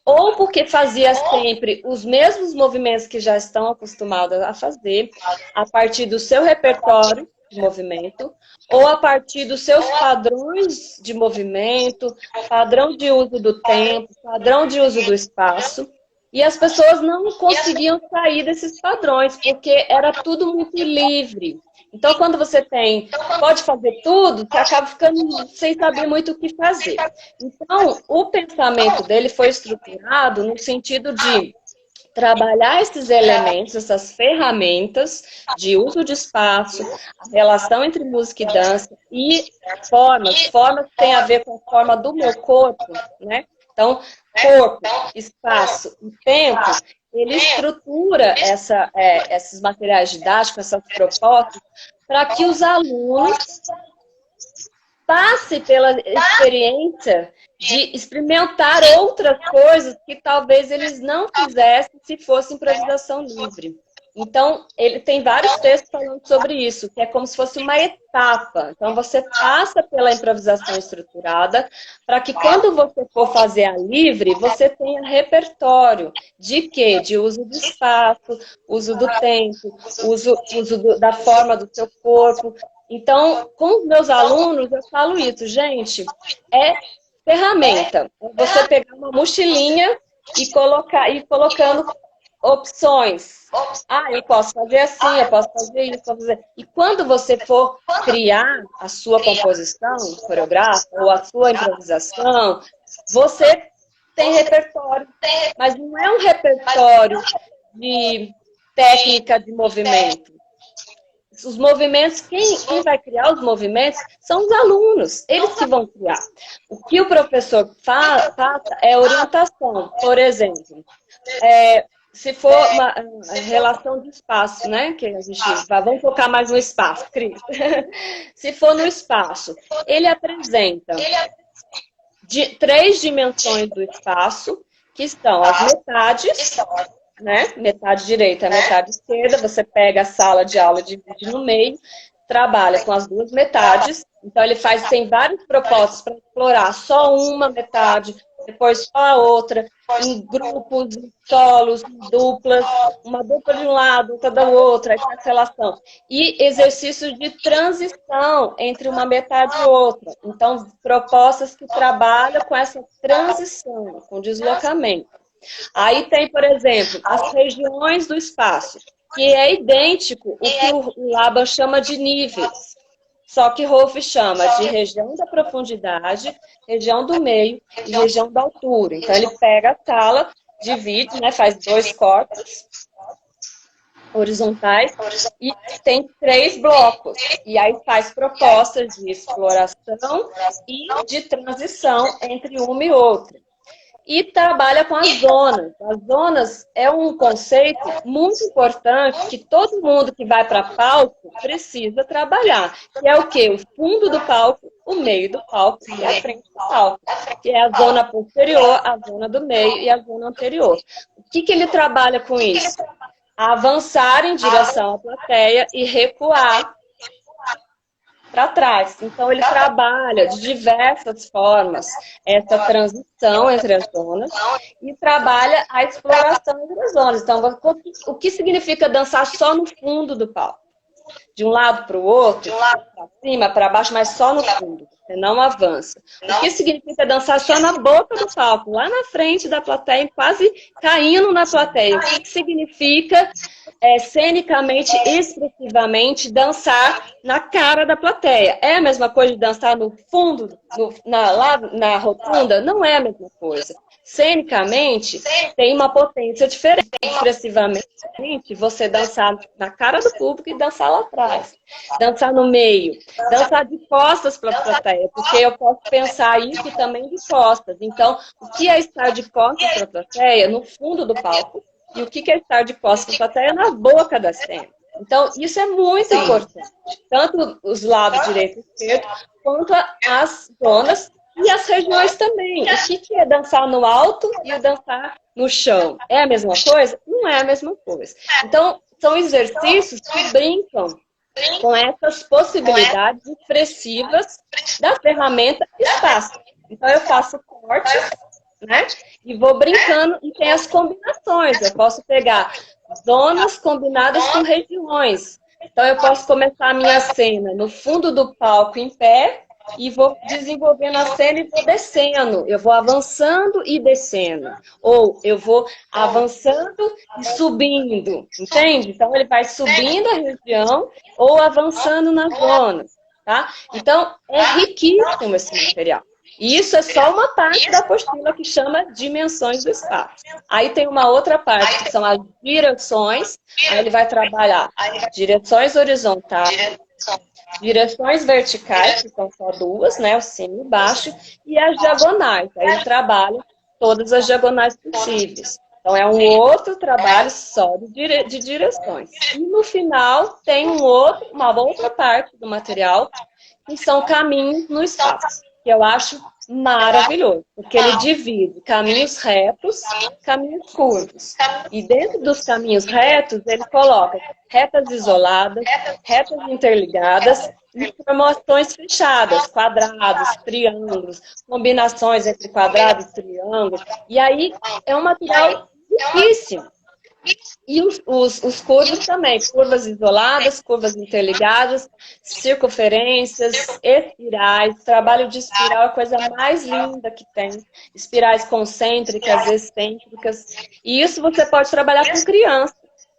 B: Ou porque fazia sempre os mesmos movimentos que já estão acostumados a fazer, a partir do seu repertório de movimento, ou a partir dos seus padrões de movimento, padrão de uso do tempo, padrão de uso do espaço, e as pessoas não conseguiam sair desses padrões, porque era tudo muito livre. Então, quando você pode fazer tudo, você acaba ficando sem saber muito o que fazer. Então, o pensamento dele foi estruturado no sentido de trabalhar esses elementos, essas ferramentas de uso de espaço, a relação entre música e dança e formas que tem a ver com a forma do meu corpo, né? Então, corpo, espaço e tempo, ele estrutura esses materiais didáticos, essas propostas, para que os alunos passem pela experiência de experimentar outras coisas que talvez eles não fizessem se fosse improvisação livre. Então, ele tem vários textos falando sobre isso, que é como se fosse uma etapa. Então, você passa pela improvisação estruturada para que quando você for fazer a livre, você tenha repertório de quê? De uso do espaço, uso do tempo, uso da forma do seu corpo. Então, com os meus alunos, eu falo isso, gente, ferramenta. Você pegar uma mochilinha e colocando opções. Ah, eu posso fazer assim, eu posso fazer isso, posso fazer. E quando você for criar a sua composição coreográfica ou a sua improvisação, você tem repertório, mas não é um repertório de técnica de movimento. Os movimentos, quem vai criar os movimentos são os alunos, eles que vão criar. O que o professor faz é orientação. Por exemplo, se for uma relação de espaço, né? Que a gente vamos focar mais no espaço, Cris. Se for no espaço, ele apresenta 3 dimensões do espaço, que são as metades, né? Metade direita, metade esquerda. Você pega a sala de aula, divide no meio, trabalha com as 2 metades. Então ele tem vários propósitos para explorar só uma metade, depois só a outra, em grupos, em solos, em duplas, uma dupla de um lado, outra da outra, essa relação. E exercícios de transição entre uma metade e outra. Então, propostas que trabalham com essa transição, com deslocamento. Aí tem, por exemplo, as regiões do espaço, que é idêntico o que o Laban chama de níveis. Só que Rolf chama de região da profundidade, região do meio e região da altura. Então, ele pega a sala, divide, né, faz 2 cortes horizontais e tem 3 blocos. E aí faz propostas de exploração e de transição entre uma e outra. E trabalha com as zonas. As zonas é um conceito muito importante que todo mundo que vai para palco precisa trabalhar. Que é o quê? O fundo do palco, o meio do palco e a frente do palco. Que é a zona posterior, a zona do meio e a zona anterior. O que ele trabalha com isso? Avançar em direção à plateia e recuar para trás. Então, ele trabalha de diversas formas essa transição entre as zonas e trabalha a exploração entre as zonas. Então, o que significa dançar só no fundo do palco? De um lado para o outro, para cima, para baixo, mas só no fundo. Você não avança. O que significa dançar só na boca do palco, lá na frente da plateia, quase caindo na plateia? O que significa, cenicamente, expressivamente, dançar na cara da plateia? É a mesma coisa de dançar no fundo, lá na rotunda? Não é a mesma coisa. Cenicamente, tem uma potência diferente. Expressivamente, você dançar na cara do público e dançar lá atrás. Dançar no meio. Dançar de costas para a plateia, porque eu posso pensar isso também de costas. Então, o que é estar de costas para a plateia? No fundo do palco. E o que é estar de costas para a plateia? Na boca da cena. Então, isso é muito importante. Tanto os lados direito e esquerdo, quanto as zonas e as regiões também. O que é dançar no alto e o dançar no chão? É a mesma coisa? Não é a mesma coisa. Então, são exercícios que brincam com essas possibilidades expressivas da ferramenta espaço. Então, eu faço cortes, né? E vou brincando e tem as combinações. Eu posso pegar zonas combinadas com regiões. Então, eu posso começar a minha cena no fundo do palco em pé, e vou desenvolvendo a cena e vou descendo. Eu vou avançando e descendo. Ou eu vou avançando e subindo. Entende? Então, ele vai subindo a região ou avançando na zona. Tá? Então, é riquíssimo esse material. E isso é só uma parte da apostila que chama dimensões do espaço. Aí tem uma outra parte, que são as direções. Aí ele vai trabalhar direções horizontais, direções verticais, que são só 2, né? O cima e o baixo, e as diagonais. Aí ele trabalha todas as diagonais possíveis. Então, é um outro trabalho só de direções. E no final, tem uma outra parte do material, que são caminhos no espaço, que eu acho maravilhoso, porque ele divide caminhos retos, caminhos curvos. E dentro dos caminhos retos, ele coloca retas isoladas, retas interligadas e formações fechadas, quadrados, triângulos, combinações entre quadrados e triângulos. E aí é um material riquíssimo. E os curvos também, curvas isoladas, curvas interligadas, circunferências, espirais. Trabalho de espiral é a coisa mais linda que tem. Espirais concêntricas, excêntricas. E isso você pode trabalhar com criança.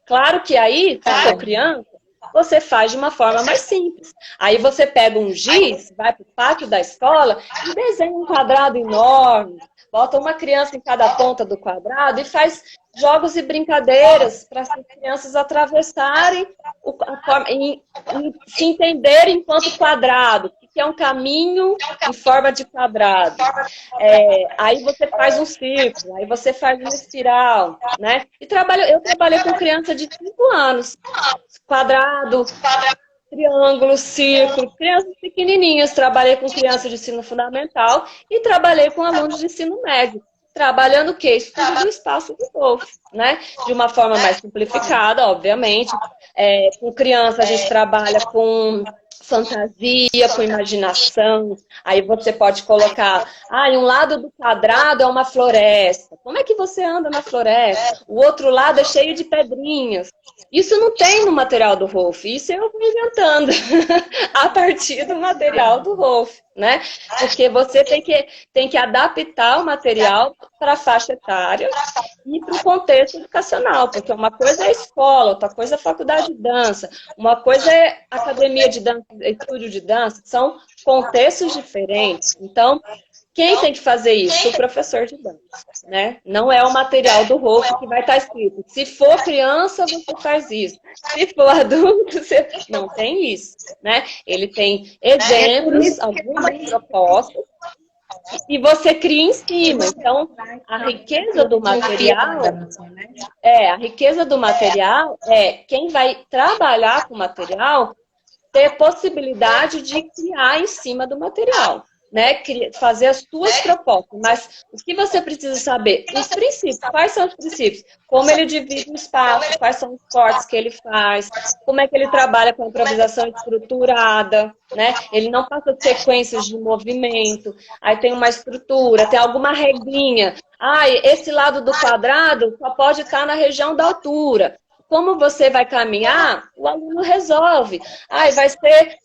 B: Claro que aí, se for criança, você faz de uma forma mais simples. Aí você pega um giz, vai para o pátio da escola e desenha um quadrado enorme. Bota uma criança em cada ponta do quadrado e faz jogos e brincadeiras para as crianças atravessarem e se entenderem enquanto quadrado, que é um caminho em forma de quadrado. Aí você faz um círculo, aí você faz uma espiral, né? E eu trabalhei com criança de 5 anos. Quadrado, triângulo, círculo, crianças pequenininhas. Trabalhei com crianças de ensino fundamental e trabalhei com alunos de ensino médio. Trabalhando o quê? Estudo do espaço do Wolff, né? De uma forma mais simplificada, obviamente. Com criança a gente trabalha com fantasia, com imaginação. Aí você pode colocar, um lado do quadrado é uma floresta. Como é que você anda na floresta? O outro lado é cheio de pedrinhas. Isso não tem no material do Wolff, isso eu vou inventando a partir do material do Wolff, né? Porque você tem que adaptar o material para a faixa etária e para o contexto educacional, porque uma coisa é a escola, outra coisa é a faculdade de dança, uma coisa é academia de dança, estúdio de dança, são contextos diferentes. Então, quem tem que fazer isso? O professor de dança, né? Não é o material do Wolff que vai estar escrito. Se for criança, você faz isso. Se for adulto, você... Não tem isso, né? Ele tem exemplos, algumas propostas, e você cria em cima. Então, a riqueza do material é quem vai trabalhar com o material ter possibilidade de criar em cima do material, né? Fazer as suas propostas. Mas o que você precisa saber? Os princípios. Quais são os princípios? Como ele divide o espaço, quais são os cortes que ele faz, como é que ele trabalha com a improvisação estruturada, né? Ele não passa sequências de movimento, aí tem uma estrutura, tem alguma regrinha. Esse lado do quadrado só pode estar na região da altura. Como você vai caminhar, o aluno resolve. Vai ser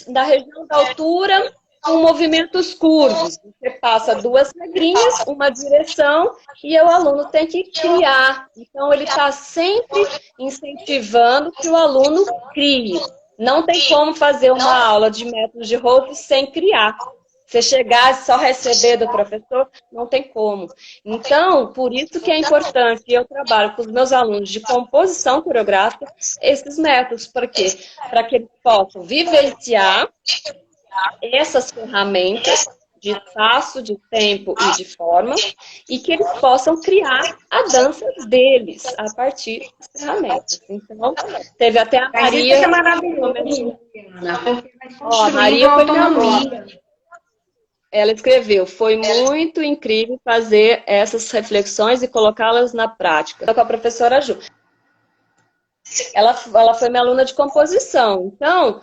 B: na região da altura com movimentos curvos. Você passa 2 regrinhas, uma direção, e o aluno tem que criar. Então, ele está sempre incentivando que o aluno crie. Não tem como fazer uma aula de métodos de Wolff sem criar. Você chegar e só receber do professor, não tem como. Então, por isso que é importante, eu trabalho com os meus alunos de composição coreográfica, esses métodos. Por quê? Para que eles possam vivenciar essas ferramentas de espaço, de tempo e de forma, e que eles possam criar a dança deles a partir das ferramentas. Então, teve até a Maria...
A: Isso é maravilhoso, Ana, porque vai
B: a Maria foi minha
A: autonomia.
B: aluna. Ela escreveu, foi muito incrível fazer essas reflexões e colocá-las na prática. Com a professora Ju. Ela foi minha aluna de composição. Então,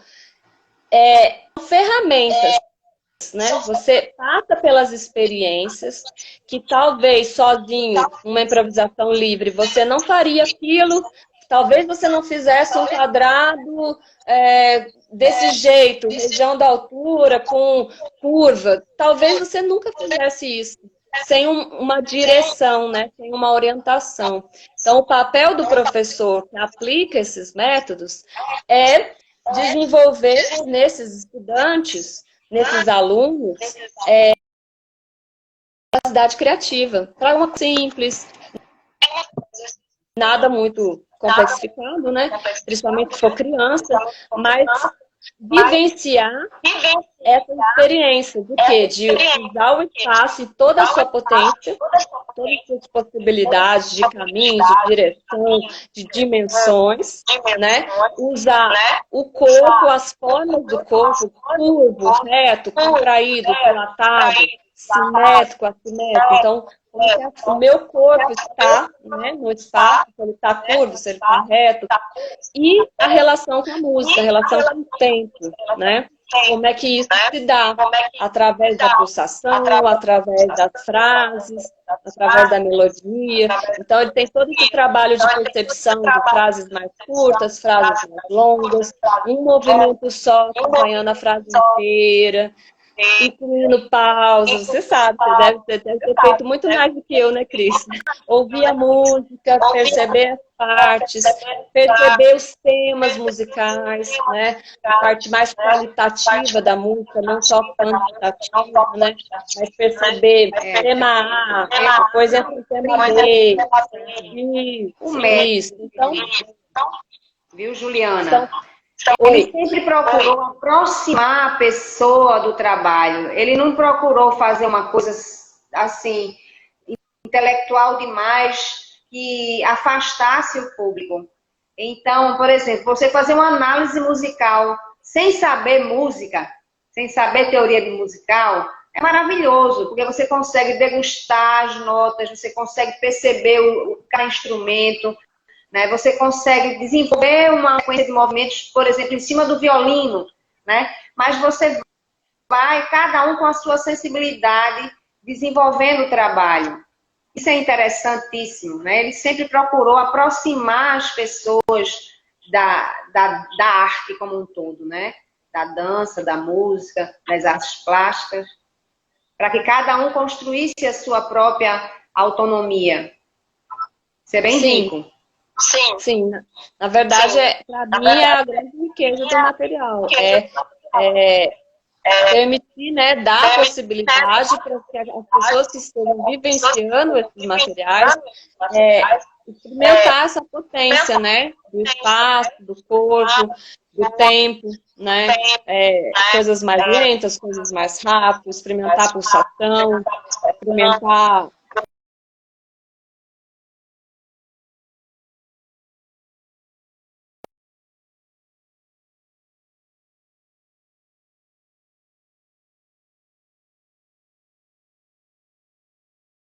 B: ferramentas, né? Você passa pelas experiências que talvez sozinho, uma improvisação livre, você não faria aquilo. Talvez você não fizesse um quadrado desse jeito, região da altura, com curva. Talvez você nunca fizesse isso, sem uma direção, né? Sem uma orientação. Então, o papel do professor que aplica esses métodos é desenvolver nesses estudantes, nesses alunos, capacidade criativa. Para uma simples, nada muito complexificado, né? Principalmente se for criança, mas vivenciar essa experiência de quê? De usar o espaço e toda a sua potência, todas as suas possibilidades de caminho, de direção, de dimensões, né? Usar o corpo, as formas do corpo, curvo, reto, contraído, dilatado, simétrico, assimétrico. Então, o meu corpo está, né, no espaço, se ele está curvo, se ele está reto, e a relação com a música, a relação com o tempo, né? como é que isso se dá, através da pulsação, através das frases, através da melodia. Então, ele tem todo esse trabalho de percepção de frases mais curtas, frases mais longas, um movimento só acompanhando a frase inteira, incluindo pausas. Você sabe, você deve ter feito muito mais do que eu, né, Cris? Ouvir a música, perceber as partes, perceber os temas musicais, né? A parte mais qualitativa da música, não só quantitativa, né? Mas perceber tema A, depois entra o tema B. Isso. Então,
A: viu, Juliana?
B: Então,
A: ele sempre procurou aproximar a pessoa do trabalho. Ele não procurou fazer uma coisa assim, intelectual demais, que afastasse o público. Então, por exemplo, você fazer uma análise musical sem saber música, sem saber teoria de musical, é maravilhoso, porque você consegue degustar as notas, você consegue perceber cada instrumento, né? Você consegue desenvolver uma sequência de movimentos, por exemplo, em cima do violino, né? Mas você vai, cada um com a sua sensibilidade, desenvolvendo o trabalho. Isso é interessantíssimo, né? Ele sempre procurou aproximar as pessoas da arte como um todo, né? Da dança, da música, das artes plásticas, para que cada um construísse a sua própria autonomia. Isso é bem rico.
B: Sim, na verdade, para mim é a grande riqueza do material. Permitir, né, dar a possibilidade para que as pessoas que estejam vivenciando esses materiais experimentar essa potência, né, do espaço, do corpo, do tempo, né, coisas mais lentas, coisas mais rápidas, experimentar a pulsação, experimentar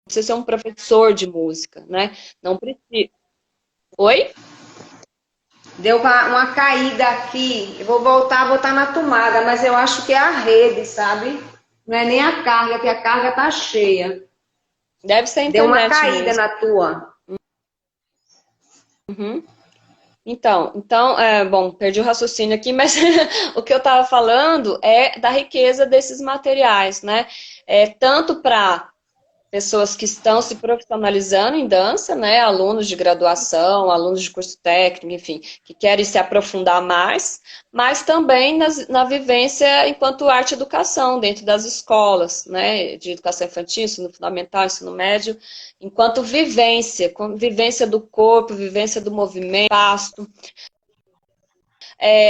B: precisa ser um professor de música, né? Não precisa. Oi?
A: Deu uma caída aqui. Eu vou voltar a botar na tomada, mas eu acho que é a rede, sabe? Não é nem a carga, que a carga tá cheia.
B: Deve ser a internet.
A: Deu uma caída
B: mesmo.
A: na tua.
B: Uhum. Então, bom, perdi o raciocínio aqui, mas o que eu estava falando é da riqueza desses materiais, né? Tanto para pessoas que estão se profissionalizando em dança, né, alunos de graduação, alunos de curso técnico, enfim, que querem se aprofundar mais, mas também na vivência enquanto arte e educação, dentro das escolas, né, de educação infantil, ensino fundamental, ensino médio, enquanto vivência do corpo, vivência do movimento, pasto.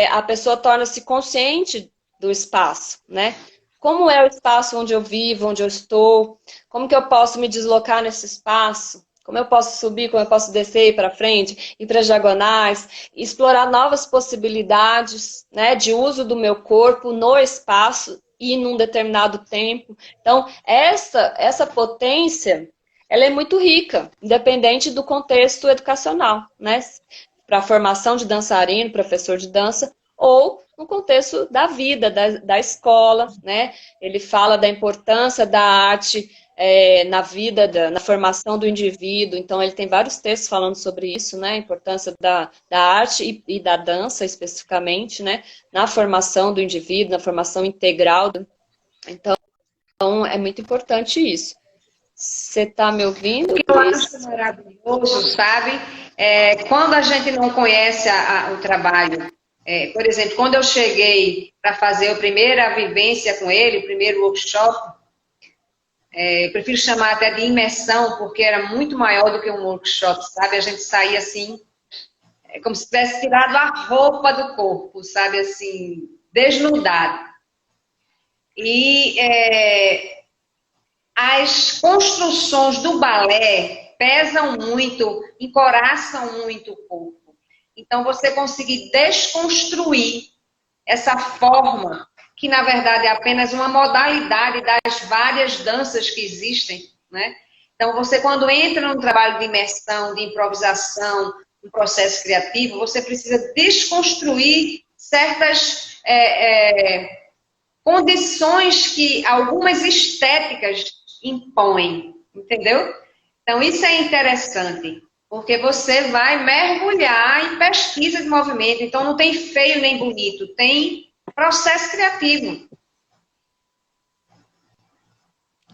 B: A pessoa torna-se consciente do espaço, né? Como é o espaço onde eu vivo, onde eu estou? Como que eu posso me deslocar nesse espaço? Como eu posso subir, como eu posso descer, ir para frente, ir para as diagonais, explorar novas possibilidades, né, de uso do meu corpo no espaço e num determinado tempo. Então, essa potência, ela é muito rica, independente do contexto educacional, né? Para a formação de dançarino, professor de dança, ou no contexto da vida, da escola, né? Ele fala da importância da arte na vida, na formação do indivíduo, então ele tem vários textos falando sobre isso, né? A importância da arte e da dança, especificamente, né? Na formação do indivíduo, na formação integral. Então, é muito importante isso. Você está me ouvindo, Cris?
A: Eu acho maravilhoso, sabe? Quando a gente não conhece o trabalho, por exemplo, quando eu cheguei para fazer a primeira vivência com ele, o primeiro workshop, eu prefiro chamar até de imersão, porque era muito maior do que um workshop, sabe? A gente saía assim, como se tivesse tirado a roupa do corpo, sabe? Assim, desnudado. E as construções do balé pesam muito, encoraçam muito o corpo. Então, você conseguir desconstruir essa forma, que na verdade é apenas uma modalidade das várias danças que existem, né? Então, você quando entra num trabalho de imersão, de improvisação, um processo criativo, você precisa desconstruir certas condições que algumas estéticas impõem, entendeu? Então, isso é interessante, porque você vai mergulhar em pesquisa de movimento, então não tem feio nem bonito, tem processo criativo.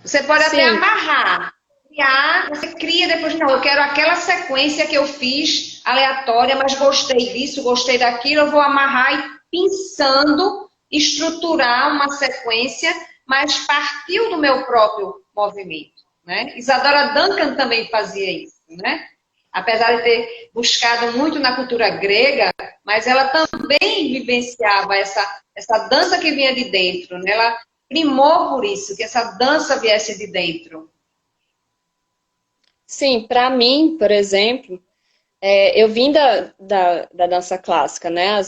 A: Você pode até
B: Sim,
A: amarrar, criar, você cria depois, não, eu quero aquela sequência que eu fiz, aleatória, mas gostei disso, gostei daquilo, eu vou amarrar e pensando, estruturar uma sequência, mas partiu do meu próprio movimento, né? Isadora Duncan também fazia isso, né? Apesar de ter buscado muito na cultura grega, mas ela também vivenciava essa dança que vinha de dentro, né? Ela primou por isso, que essa dança viesse de dentro.
B: sim, para mim, por exemplo, eu vim da dança clássica, né?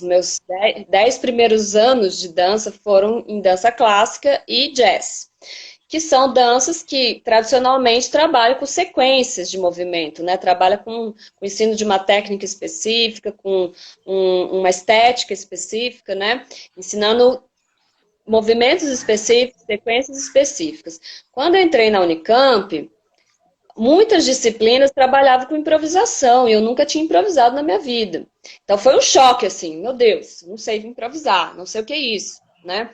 B: Meus 10 primeiros anos de dança foram em dança clássica e jazz, que são danças que tradicionalmente trabalham com sequências de movimento, né? Trabalha com o ensino de uma técnica específica, com uma estética específica, né? Ensinando movimentos específicos, sequências específicas. Quando eu entrei na Unicamp, muitas disciplinas trabalhavam com improvisação e eu nunca tinha improvisado na minha vida. Então foi um choque, assim, meu Deus, não sei improvisar, não sei o que é isso, né?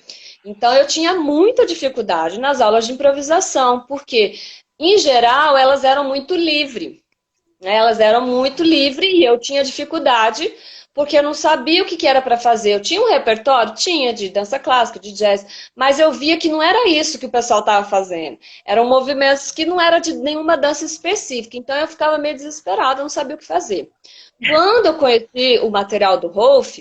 B: Então eu tinha muita dificuldade nas aulas de improvisação, porque, em geral, elas eram muito livres, né? Elas eram muito livres e eu tinha dificuldade porque eu não sabia o que era para fazer. Eu tinha um repertório? Tinha, de dança clássica, de jazz, mas eu via que não era isso que o pessoal estava fazendo. Eram movimentos que não era de nenhuma dança específica, então eu ficava meio desesperada, não sabia o que fazer. Quando eu conheci o material do Rolf,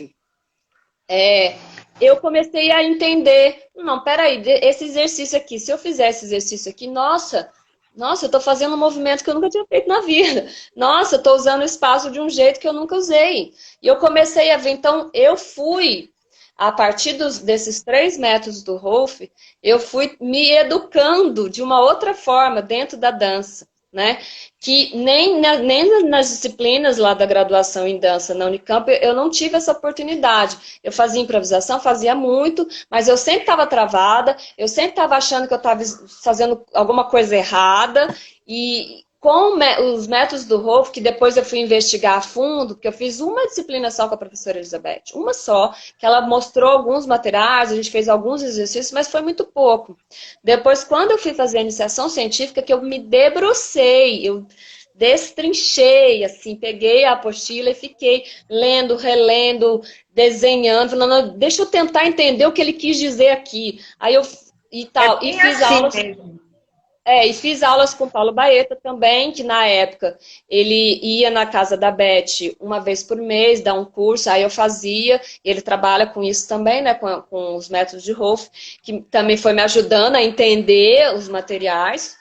B: eu comecei a entender, não, peraí, esse exercício aqui, se eu fizer esse exercício aqui, nossa, eu estou fazendo um movimento que eu nunca tinha feito na vida. Nossa, eu estou usando o espaço de um jeito que eu nunca usei. E eu comecei a ver, então eu fui, a partir desses 3 métodos do Rolf, eu fui me educando de uma outra forma dentro da dança, né? Que nem nas disciplinas lá da graduação em dança na Unicamp, eu não tive essa oportunidade. Eu fazia improvisação, fazia muito, mas eu sempre estava travada, eu sempre estava achando que eu estava fazendo alguma coisa errada, e com os métodos do Rolf, que depois eu fui investigar a fundo, porque eu fiz uma disciplina só com a professora Elizabeth, uma só, que ela mostrou alguns materiais, a gente fez alguns exercícios, mas foi muito pouco. Depois, quando eu fui fazer a iniciação científica, que eu me debrucei, eu destrinchei, assim, peguei a apostila e fiquei lendo, relendo, desenhando, falando, deixa eu tentar entender o que ele quis dizer aqui. Aí eu e
A: É
B: tal, e
A: bem
B: fiz
A: assim
B: aulas.
A: mesmo.
B: E fiz aulas com o Paulo Baeta também, que na época ele ia na casa da Beth uma vez por mês, dar um curso, aí eu fazia, ele trabalha com isso também, né, com os métodos de Rolf, que também foi me ajudando a entender os materiais,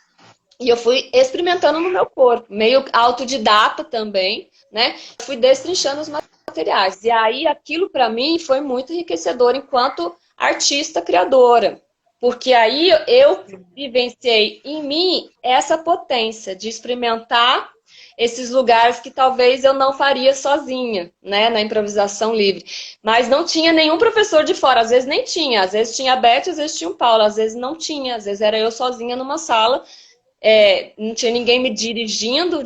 B: e eu fui experimentando no meu corpo, meio autodidata também, né, fui destrinchando os materiais, e aí aquilo para mim foi muito enriquecedor enquanto artista criadora. Porque aí eu vivenciei em mim essa potência de experimentar esses lugares que talvez eu não faria sozinha, né, na improvisação livre. Mas não tinha nenhum professor de fora, às vezes nem tinha, às vezes tinha a Beth, às vezes tinha o Paulo, às vezes não tinha, às vezes era eu sozinha numa sala, não tinha ninguém me dirigindo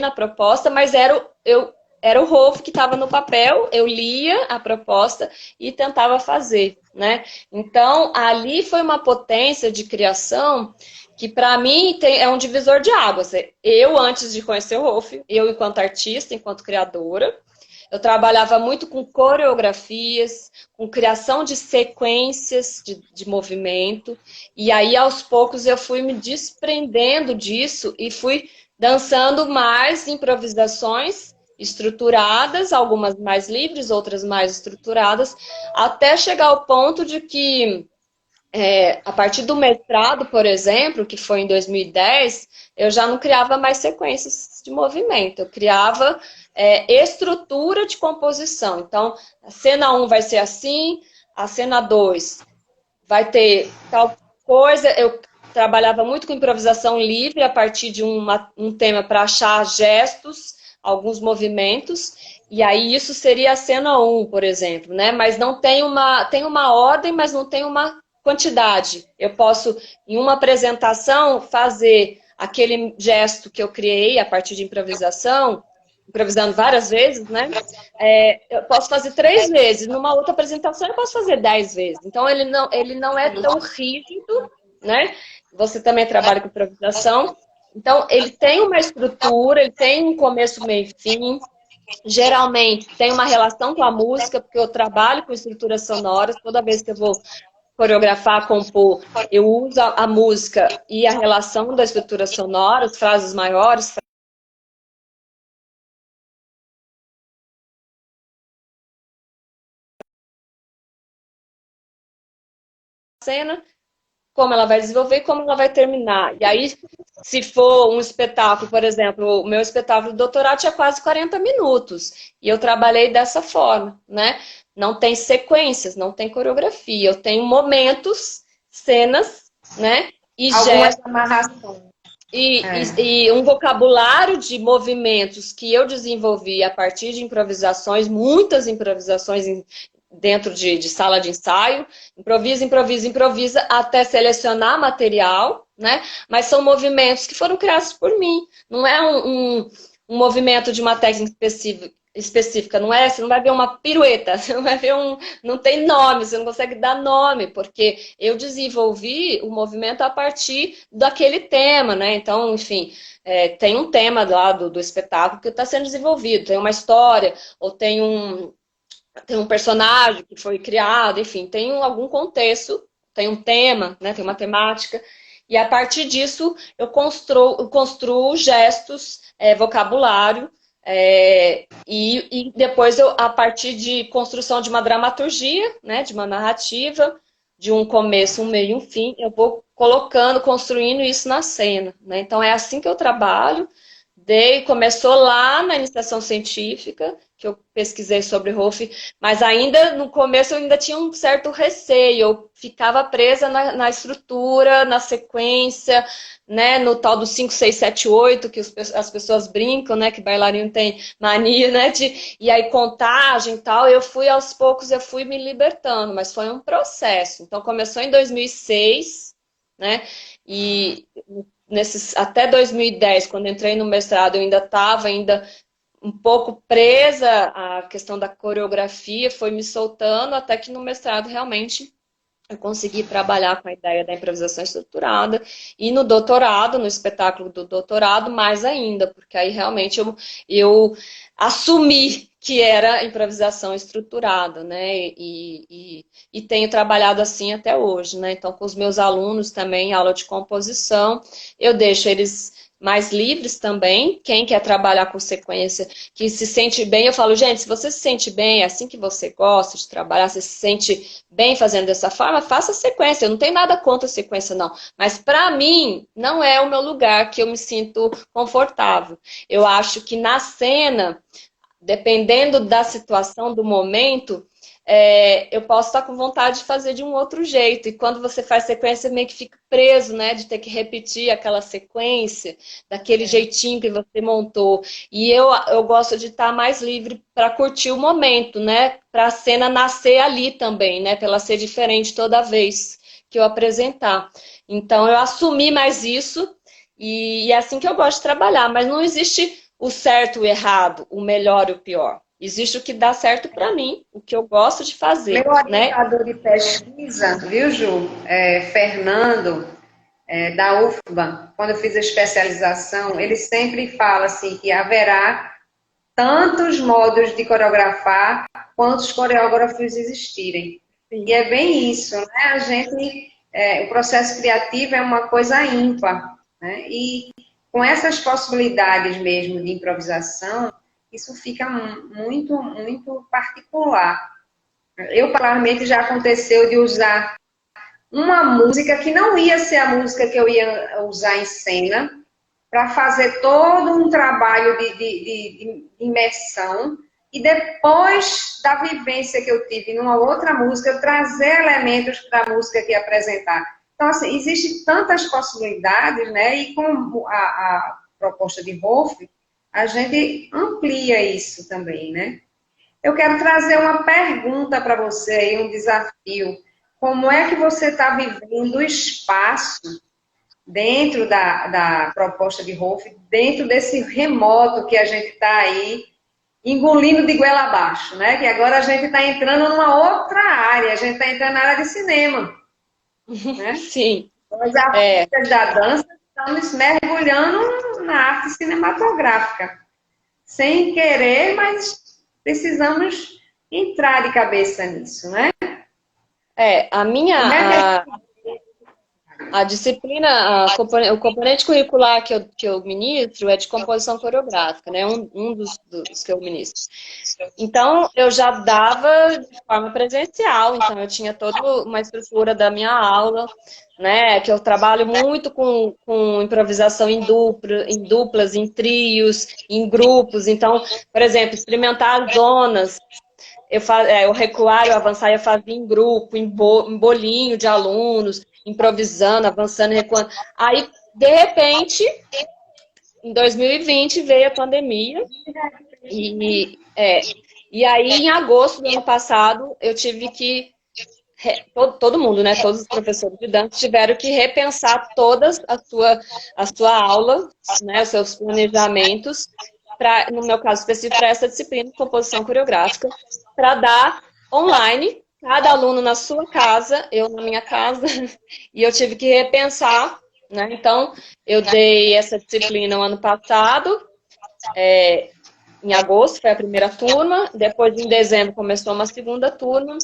B: a proposta, mas era o Rolf que estava no papel, eu lia a proposta e tentava fazer, né? Então, ali foi uma potência de criação que, para mim, é um divisor de águas. Eu, antes de conhecer o Rolf, eu, enquanto artista, enquanto criadora, eu trabalhava muito com coreografias, com criação de sequências de movimento, e aí, aos poucos, eu fui me desprendendo disso e fui dançando mais improvisações estruturadas, algumas mais livres, outras mais estruturadas, até chegar ao ponto de que, a partir do mestrado, por exemplo, que foi em 2010, eu já não criava mais sequências de movimento, eu criava estrutura de composição. Então, a cena 1 vai ser assim, a cena 2 vai ter tal coisa. Eu trabalhava muito com improvisação livre a partir de um tema para achar gestos, alguns movimentos, e aí isso seria a cena 1, por exemplo, né? Mas não tem uma ordem, mas não tem uma quantidade. Eu posso, em uma apresentação, fazer aquele gesto que eu criei a partir de improvisação, improvisando várias vezes, né? Eu posso fazer 3 vezes. Numa outra apresentação, eu posso fazer 10 vezes. Então, ele não é tão rígido, né? Você também trabalha com improvisação. Então, ele tem uma estrutura, ele tem um começo, meio e fim. Geralmente, tem uma relação com a música, porque eu trabalho com estruturas sonoras. Toda vez que eu vou coreografar, compor, eu uso a música e a relação da estrutura sonora, as frases maiores, cena, como ela vai desenvolver e como ela vai terminar. E aí, se for um espetáculo, por exemplo, o meu espetáculo de doutorado tinha quase 40 minutos. E eu trabalhei dessa forma, né? Não tem sequências, não tem coreografia. Eu tenho momentos, cenas, né? E
A: Algumas
B: gestos.
A: amarrações.
B: E um vocabulário de movimentos que eu desenvolvi a partir de improvisações, muitas improvisações dentro de sala de ensaio, improvisa, improvisa, improvisa, até selecionar material, né? Mas são movimentos que foram criados por mim. Não é um movimento de uma técnica específica, não é? Você não vai ver uma pirueta, você não vai ver não tem nome, você não consegue dar nome, porque eu desenvolvi o movimento a partir daquele tema, né? Então, enfim, tem um tema lá do espetáculo que está sendo desenvolvido, tem uma história, ou tem um personagem que foi criado, enfim, tem algum contexto, tem um tema, né, tem uma temática, e a partir disso eu construo gestos, vocabulário, e depois a partir de construção de uma dramaturgia, né, de uma narrativa, de um começo, um meio e um fim, eu vou colocando, construindo isso na cena, né? Então é assim que eu trabalho. Começou lá na iniciação científica, que eu pesquisei sobre Rolf, mas ainda no começo eu ainda tinha um certo receio, eu ficava presa na estrutura, na sequência, né, no tal do 5, 6, 7, 8, que as pessoas brincam, né, que bailarino tem mania, né, e aí contagem e tal, aos poucos eu fui me libertando, mas foi um processo. Então começou em 2006, né, e até 2010, quando entrei no mestrado, eu ainda estava um pouco presa à questão da coreografia, foi me soltando, até que no mestrado realmente eu consegui trabalhar com a ideia da improvisação estruturada, e no doutorado, no espetáculo do doutorado, mais ainda, porque aí realmente eu assumi que era improvisação estruturada, né? E tenho trabalhado assim até hoje, né? Então, com os meus alunos também, aula de composição, eu deixo eles mais livres também. Quem quer trabalhar com sequência, que se sente bem, eu falo, gente, se você se sente bem, é assim que você gosta de trabalhar, você se sente bem fazendo dessa forma, faça sequência. Eu não tenho nada contra a sequência, não. Mas, para mim, não é o meu lugar que eu me sinto confortável. Eu acho que na cena, dependendo da situação, do momento, eu posso estar com vontade de fazer de um outro jeito. E quando você faz sequência, meio que fica preso, né? De ter que repetir aquela sequência, daquele jeitinho que você montou. E eu gosto de estar mais livre para curtir o momento, né? Para a cena nascer ali também, né? Para ela ser diferente toda vez que eu apresentar. Então, eu assumi mais isso. E é assim que eu gosto de trabalhar. Mas não existe o certo e o errado, o melhor e o pior. Existe o que dá certo para mim, o que eu gosto de fazer,
A: Meu
B: né?
A: orientador de pesquisa, viu, Ju? Fernando, da UFBA, quando eu fiz a especialização, ele sempre fala assim que haverá tantos modos de coreografar quantos coreógrafos existirem.
B: Sim.
A: E é bem isso, né? O processo criativo é uma coisa ímpar, né? E com essas possibilidades mesmo de improvisação, isso fica muito, muito particular. Eu, particularmente, já aconteceu de usar uma música que não ia ser a música que eu ia usar em cena, para fazer todo um trabalho de imersão, e depois da vivência que eu tive numa outra música, eu trazer elementos para a música que ia apresentar. Então, assim, existem tantas possibilidades, né? E com a proposta de Wolf, a gente amplia isso também, né? Eu quero trazer uma pergunta para você, um desafio. como é que você está vivendo o espaço dentro da proposta de Rolf, dentro desse remoto que a gente está aí engolindo de goela abaixo, né? Que agora a gente está entrando numa outra área, a gente está entrando na área de cinema, né?
B: Sim.
A: Nós, artistas da dança, estamos mergulhando na arte cinematográfica. Sem querer, mas precisamos entrar de cabeça nisso, né?
B: A disciplina, o componente curricular que eu ministro é de composição coreográfica, né? Um dos que eu ministro. Então, eu já dava de forma presencial, então eu tinha toda uma estrutura da minha aula, né? Que eu trabalho muito com improvisação em duplas, em trios, em grupos. Então, por exemplo, experimentar as zonas. O recuar e o avançar eu fazia em grupo, em bolinho de alunos, improvisando, avançando, recuando. Aí, de repente, em 2020 veio a pandemia e aí em agosto do ano passado eu tive que todo mundo, né, todos os professores de dança tiveram que repensar todas a sua aula, né, os seus planejamentos no meu caso específico, para essa disciplina de composição coreográfica, para dar online, cada aluno na sua casa, eu na minha casa, e eu tive que repensar, né? Então, eu dei essa disciplina no ano passado, em agosto foi a primeira turma, depois em dezembro começou uma segunda turma,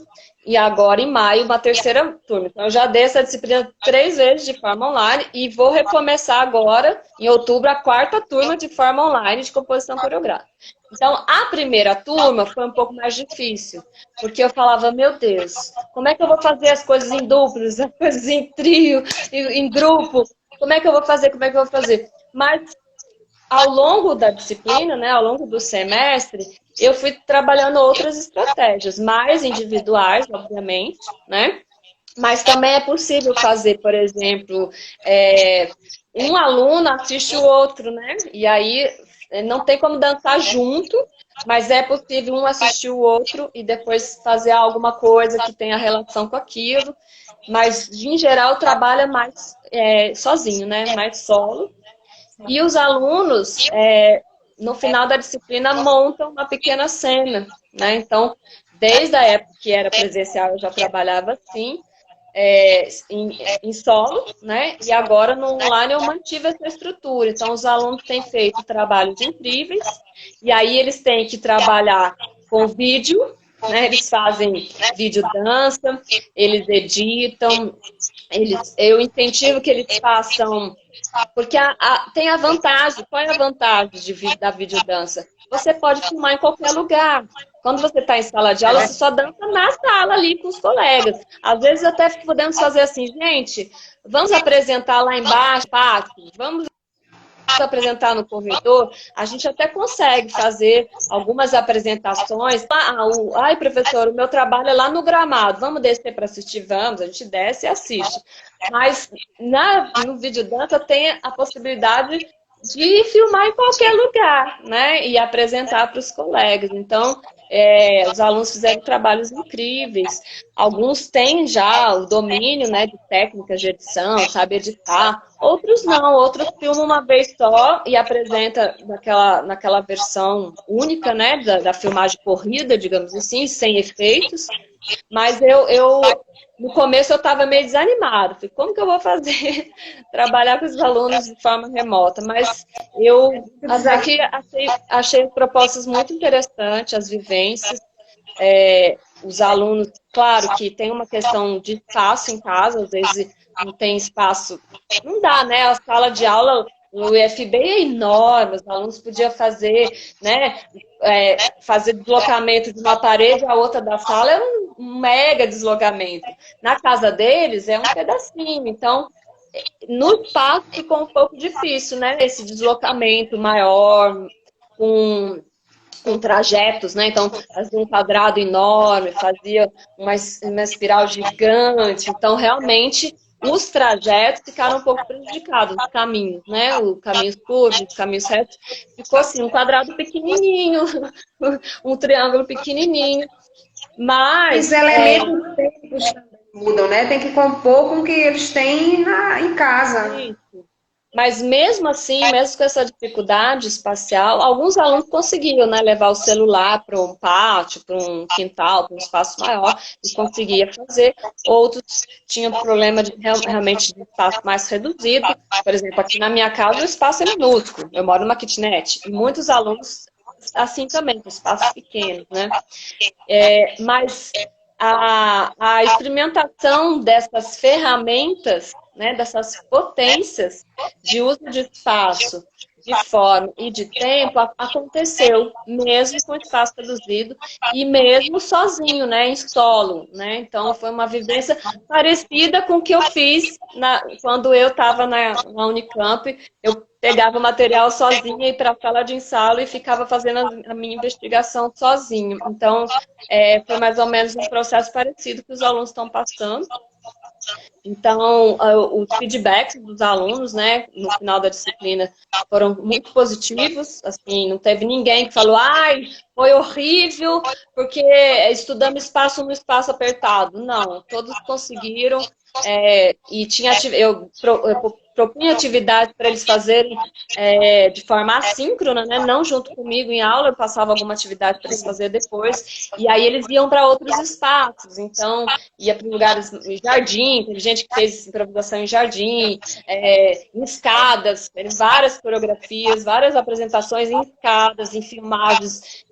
B: e agora em maio uma terceira turma. Então eu já dei essa disciplina 3 vezes de forma online e vou recomeçar agora, em outubro, a quarta turma de forma online de composição coreográfica. Então a primeira turma foi um pouco mais difícil, porque eu falava, meu Deus, como é que eu vou fazer as coisas em duplos, as coisas em trio, em grupo, como é que eu vou fazer? Mas ao longo da disciplina, né, ao longo do semestre, eu fui trabalhando outras estratégias, mais individuais, obviamente, né? Mas também é possível fazer, por exemplo, um aluno assiste o outro, né? E aí não tem como dançar junto, mas é possível um assistir o outro e depois fazer alguma coisa que tenha relação com aquilo. Mas, em geral, trabalha mais sozinho, né? Mais solo. E os alunos, no final da disciplina, montam uma pequena cena, né? Então, desde a época que era presencial, eu já trabalhava assim, em solo, né? E agora no online eu mantive essa estrutura. Então, os alunos têm feito trabalhos incríveis, e aí eles têm que trabalhar com vídeo, né? Eles fazem vídeo dança, eles editam, eu incentivo que eles façam. Porque tem a vantagem, qual é a vantagem da videodança? Você pode filmar em qualquer lugar. Quando você está em sala de aula, você só dança na sala ali com os colegas. Às vezes até podemos fazer assim, gente, vamos apresentar lá embaixo, vamos apresentar no corredor, a gente até consegue fazer algumas apresentações. Ai, professor, o meu trabalho é lá no gramado, vamos descer para assistir? Vamos, a gente desce e assiste. Mas no videodança tem a possibilidade de filmar em qualquer lugar, né? E apresentar para os colegas. Então, os alunos fizeram trabalhos incríveis. Alguns têm já o domínio, né, de técnicas de edição, sabe editar. Outros não, outros filmam uma vez só e apresenta naquela versão única, né, da filmagem corrida, digamos assim, sem efeitos. Mas no começo eu estava meio desanimada. Falei, como que eu vou fazer trabalhar com os alunos de forma remota? Mas eu até que achei as propostas muito interessantes, as vivências. Os alunos, claro que tem uma questão de espaço em casa, às vezes não tem espaço, não dá, né? A sala de aula no IFB é enorme, os alunos podiam fazer, né? Fazer deslocamento de uma parede à outra da sala é um mega deslocamento. Na casa deles é um pedacinho, então no espaço ficou um pouco difícil, né? Esse deslocamento maior, com trajetos, né? Então, fazia um quadrado enorme, fazia uma espiral gigante. Então, realmente, os trajetos ficaram um pouco prejudicados, os caminhos, né? Os caminhos curvos, os caminhos retos. Ficou assim, um quadrado pequenininho, um triângulo pequenininho. Mas...
A: Os elementos técnicos também, mudam, né? Tem que compor com o que eles têm em casa.
B: Isso. Mas mesmo assim, mesmo com essa dificuldade espacial, alguns alunos conseguiam, né, levar o celular para um pátio, para um quintal, para um espaço maior, e conseguia fazer. Outros tinham problema de realmente de espaço mais reduzido. Por exemplo, aqui na minha casa o espaço é minúsculo. Eu moro numa kitnet e muitos alunos assim também, com espaços pequenos, né? Mas a experimentação dessas ferramentas, né, dessas potências de uso de espaço, de forma e de tempo aconteceu mesmo com espaço reduzido e mesmo sozinho, né, em solo, né? Então foi uma vivência parecida com o que eu fiz quando eu estava na Unicamp. Eu pegava o material sozinha, ia para a sala de ensaio e ficava fazendo a minha investigação sozinho. Então foi mais ou menos um processo parecido que os alunos estão passando. Então, os feedbacks dos alunos, né, no final da disciplina, foram muito positivos. Assim, não teve ninguém que falou, ai, foi horrível, porque estudamos espaço no espaço apertado. Não, todos conseguiram. E eu propunha atividades para eles fazerem de forma assíncrona, né? Não junto comigo em aula, eu passava alguma atividade para eles fazerem depois, e aí eles iam para outros espaços, então ia para lugares, jardim, teve gente que fez improvisação em jardim, em escadas, várias coreografias, várias apresentações em escadas, em filmagens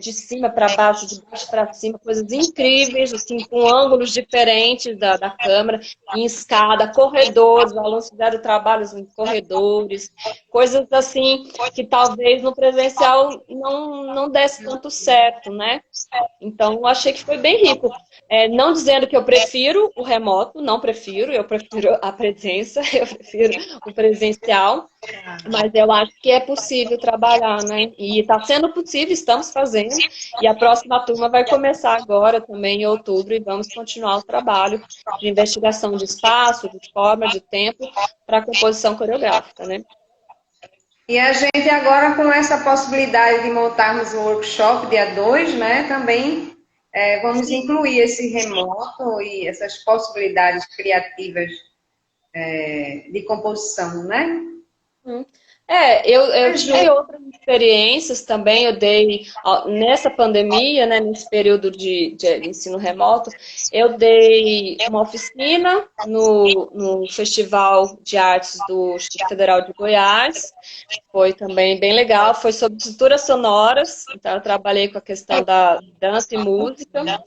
B: de cima para baixo, de baixo para cima, coisas incríveis, assim, com ângulos diferentes da câmera, em escada, corredores, os alunos fizeram trabalhos em corredores, coisas assim que talvez no presencial não desse tanto certo, né? Então, eu achei que foi bem rico. Não dizendo que eu prefiro o remoto, não prefiro, eu prefiro a presença, eu prefiro o presencial, mas eu acho que é possível trabalhar, né? E está sendo possível, estamos fazendo, e a próxima turma vai começar agora também, em outubro, e vamos continuar o trabalho de investigação de espaço, de forma, de tempo, para a composição coreográfica, né?
A: E a gente agora, com essa possibilidade de montarmos um workshop dia 2, né, também vamos incluir esse remoto e essas possibilidades criativas de composição, né?
B: Eu tive outras experiências também, eu dei, nessa pandemia, né, nesse período de ensino remoto, eu dei uma oficina no Festival de Artes do Instituto Federal de Goiás, foi também bem legal, foi sobre estruturas sonoras, então eu trabalhei com a questão da dança e música,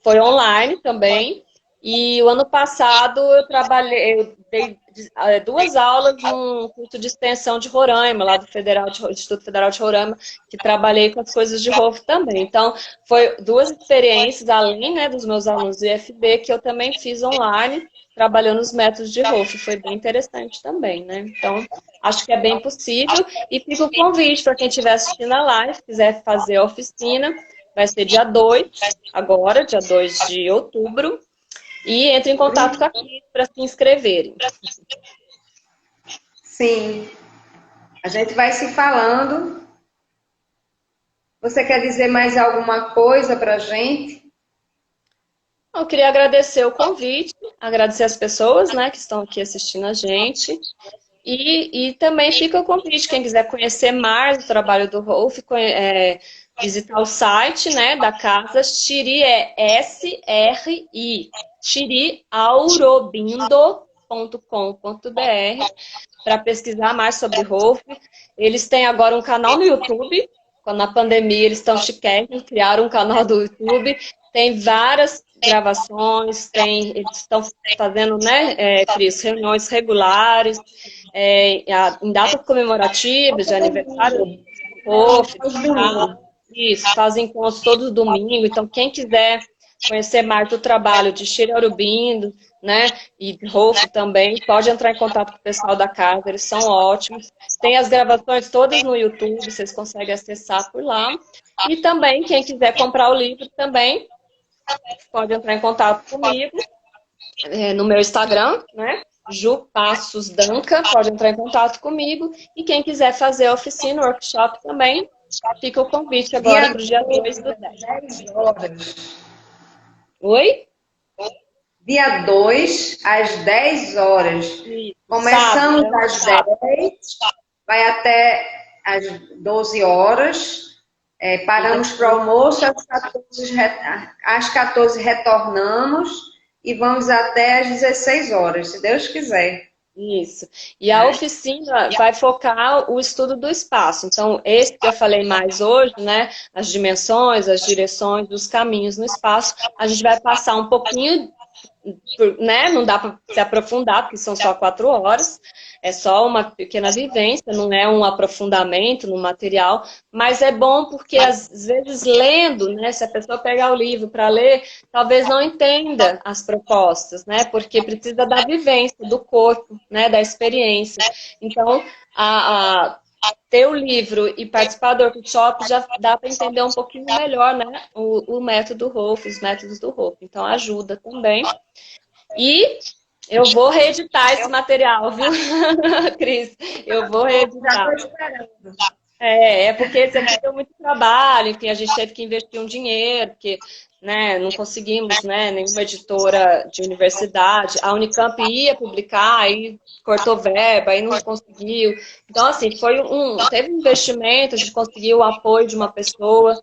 B: foi online também. E o ano passado eu dei 2 aulas num curso de extensão de Roraima, lá do Instituto Federal de Roraima, que trabalhei com as coisas de Rolf também. Então, foi 2 experiências, além, né, dos meus alunos do IFB, que eu também fiz online, trabalhando os métodos de Rolf. Foi bem interessante também, né? Então, acho que é bem possível. E fica o convite para quem estiver assistindo a live, quiser fazer a oficina, vai ser dia 2, agora, dia 2 de outubro. E entre em contato com a Cris para se inscreverem.
A: Sim. A gente vai se falando. Você quer dizer mais alguma coisa para a gente?
B: Eu queria agradecer o convite, agradecer as pessoas, né, que estão aqui assistindo a gente. E também fica o convite, quem quiser conhecer mais o trabalho do Rolf, visitar o site, né, da casa, Shiri S-R-I, shiriaurobindo.com.br, para pesquisar mais sobre Rolf. Eles têm agora um canal no YouTube, quando na pandemia eles estão chiquérrimos, criaram um canal do YouTube, tem várias gravações, eles estão fazendo, né, Cris, reuniões regulares, em datas comemorativas, de aniversário do Rolf, isso, fazem encontros todo domingo, então quem quiser conhecer mais do trabalho de Shiri Aurobindo, né, e Rolf também, pode entrar em contato com o pessoal da casa, eles são ótimos. Tem as gravações todas no YouTube, vocês conseguem acessar por lá. E também, quem quiser comprar o livro também, pode entrar em contato comigo, no meu Instagram, né, Ju Passos Danca, pode entrar em contato comigo. E quem quiser fazer a oficina, workshop também, fica o convite agora para o dia 2 do 10.
A: 10 horas.
B: Oi?
A: dia 2, às 10 horas.
B: Isso,
A: Começamos
B: sábado, né?
A: às 10, vai até às 12 horas. Paramos para o almoço, às 14 retornamos e vamos até às 16 horas, se Deus quiser.
B: Isso. E a oficina vai focar o estudo do espaço. Então, esse que eu falei mais hoje, né? As dimensões, as direções dos caminhos no espaço, a gente vai passar um pouquinho, né? Não dá para se aprofundar, porque são só 4 horas. É só uma pequena vivência, não é um aprofundamento no material, mas é bom porque às vezes lendo, né? Se a pessoa pegar o livro para ler, talvez não entenda as propostas, né? Porque precisa da vivência, do corpo, né? Da experiência. Então, ter o livro e participar do workshop já dá para entender um pouquinho melhor, né? O método Rolf, os métodos do Rolf. Então, ajuda também. E eu vou reeditar esse material, viu, Cris? Eu vou reeditar.
A: Já estou esperando.
B: É porque esse aqui deu muito trabalho, enfim, a gente teve que investir um dinheiro, porque, né, não conseguimos, né, nenhuma editora de universidade. A Unicamp ia publicar, aí cortou verba, aí não conseguiu. Então, assim, teve um investimento, a gente conseguiu o apoio de uma pessoa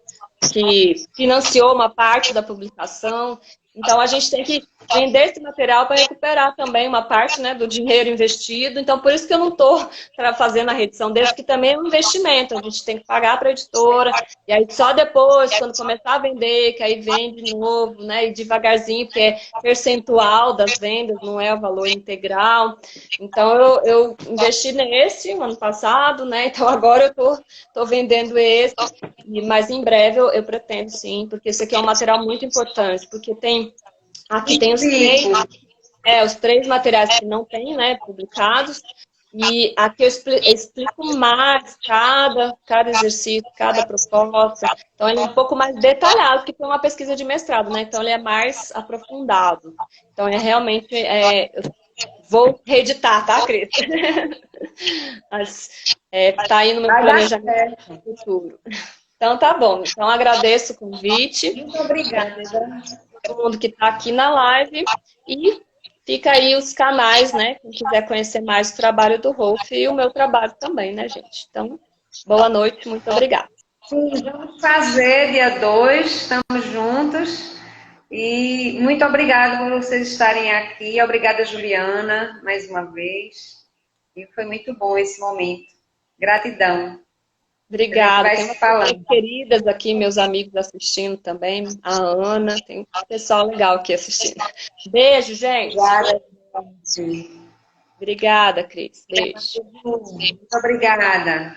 B: que financiou uma parte da publicação. Então, a gente tem que vender esse material para recuperar também uma parte, né, do dinheiro investido. Então, por isso que eu não estou fazendo a reedição desse, que também é um investimento. A gente tem que pagar para a editora, e aí só depois, quando começar a vender, que aí vende de novo, né, e devagarzinho, porque é percentual das vendas, não é o valor integral. Então, eu investi nesse ano passado, né, então agora eu estou vendendo esse, mas em breve eu pretendo sim, porque esse aqui é um material muito importante, porque aqui tem os três materiais que não tem, né, publicados, e aqui eu explico mais cada exercício, cada proposta. Então, ele é um pouco mais detalhado, porque foi uma pesquisa de mestrado, né? Então, ele é mais aprofundado. Então, realmente, eu vou reeditar, tá, Cris? Mas tá aí no meu planejamento futuro. Então, tá bom. Então, agradeço o convite.
A: Muito obrigada.
B: Todo mundo que está aqui na live. E fica aí os canais, né? Quem quiser conhecer mais o trabalho do Rolf e o meu trabalho também, né, gente? Então, boa noite, muito obrigada.
A: Sim, vamos fazer dia 2, estamos juntos. E muito obrigada por vocês estarem aqui. Obrigada, Juliana, mais uma vez. E foi muito bom esse momento. Gratidão.
B: Obrigada.
A: Vai
B: Tem
A: se
B: umas
A: falando.
B: pessoas queridas aqui, meus amigos assistindo também. A Ana, tem um pessoal legal aqui assistindo. Beijo, gente.
A: Obrigada,
B: Obrigada, Cris. Beijo.
A: muito obrigada.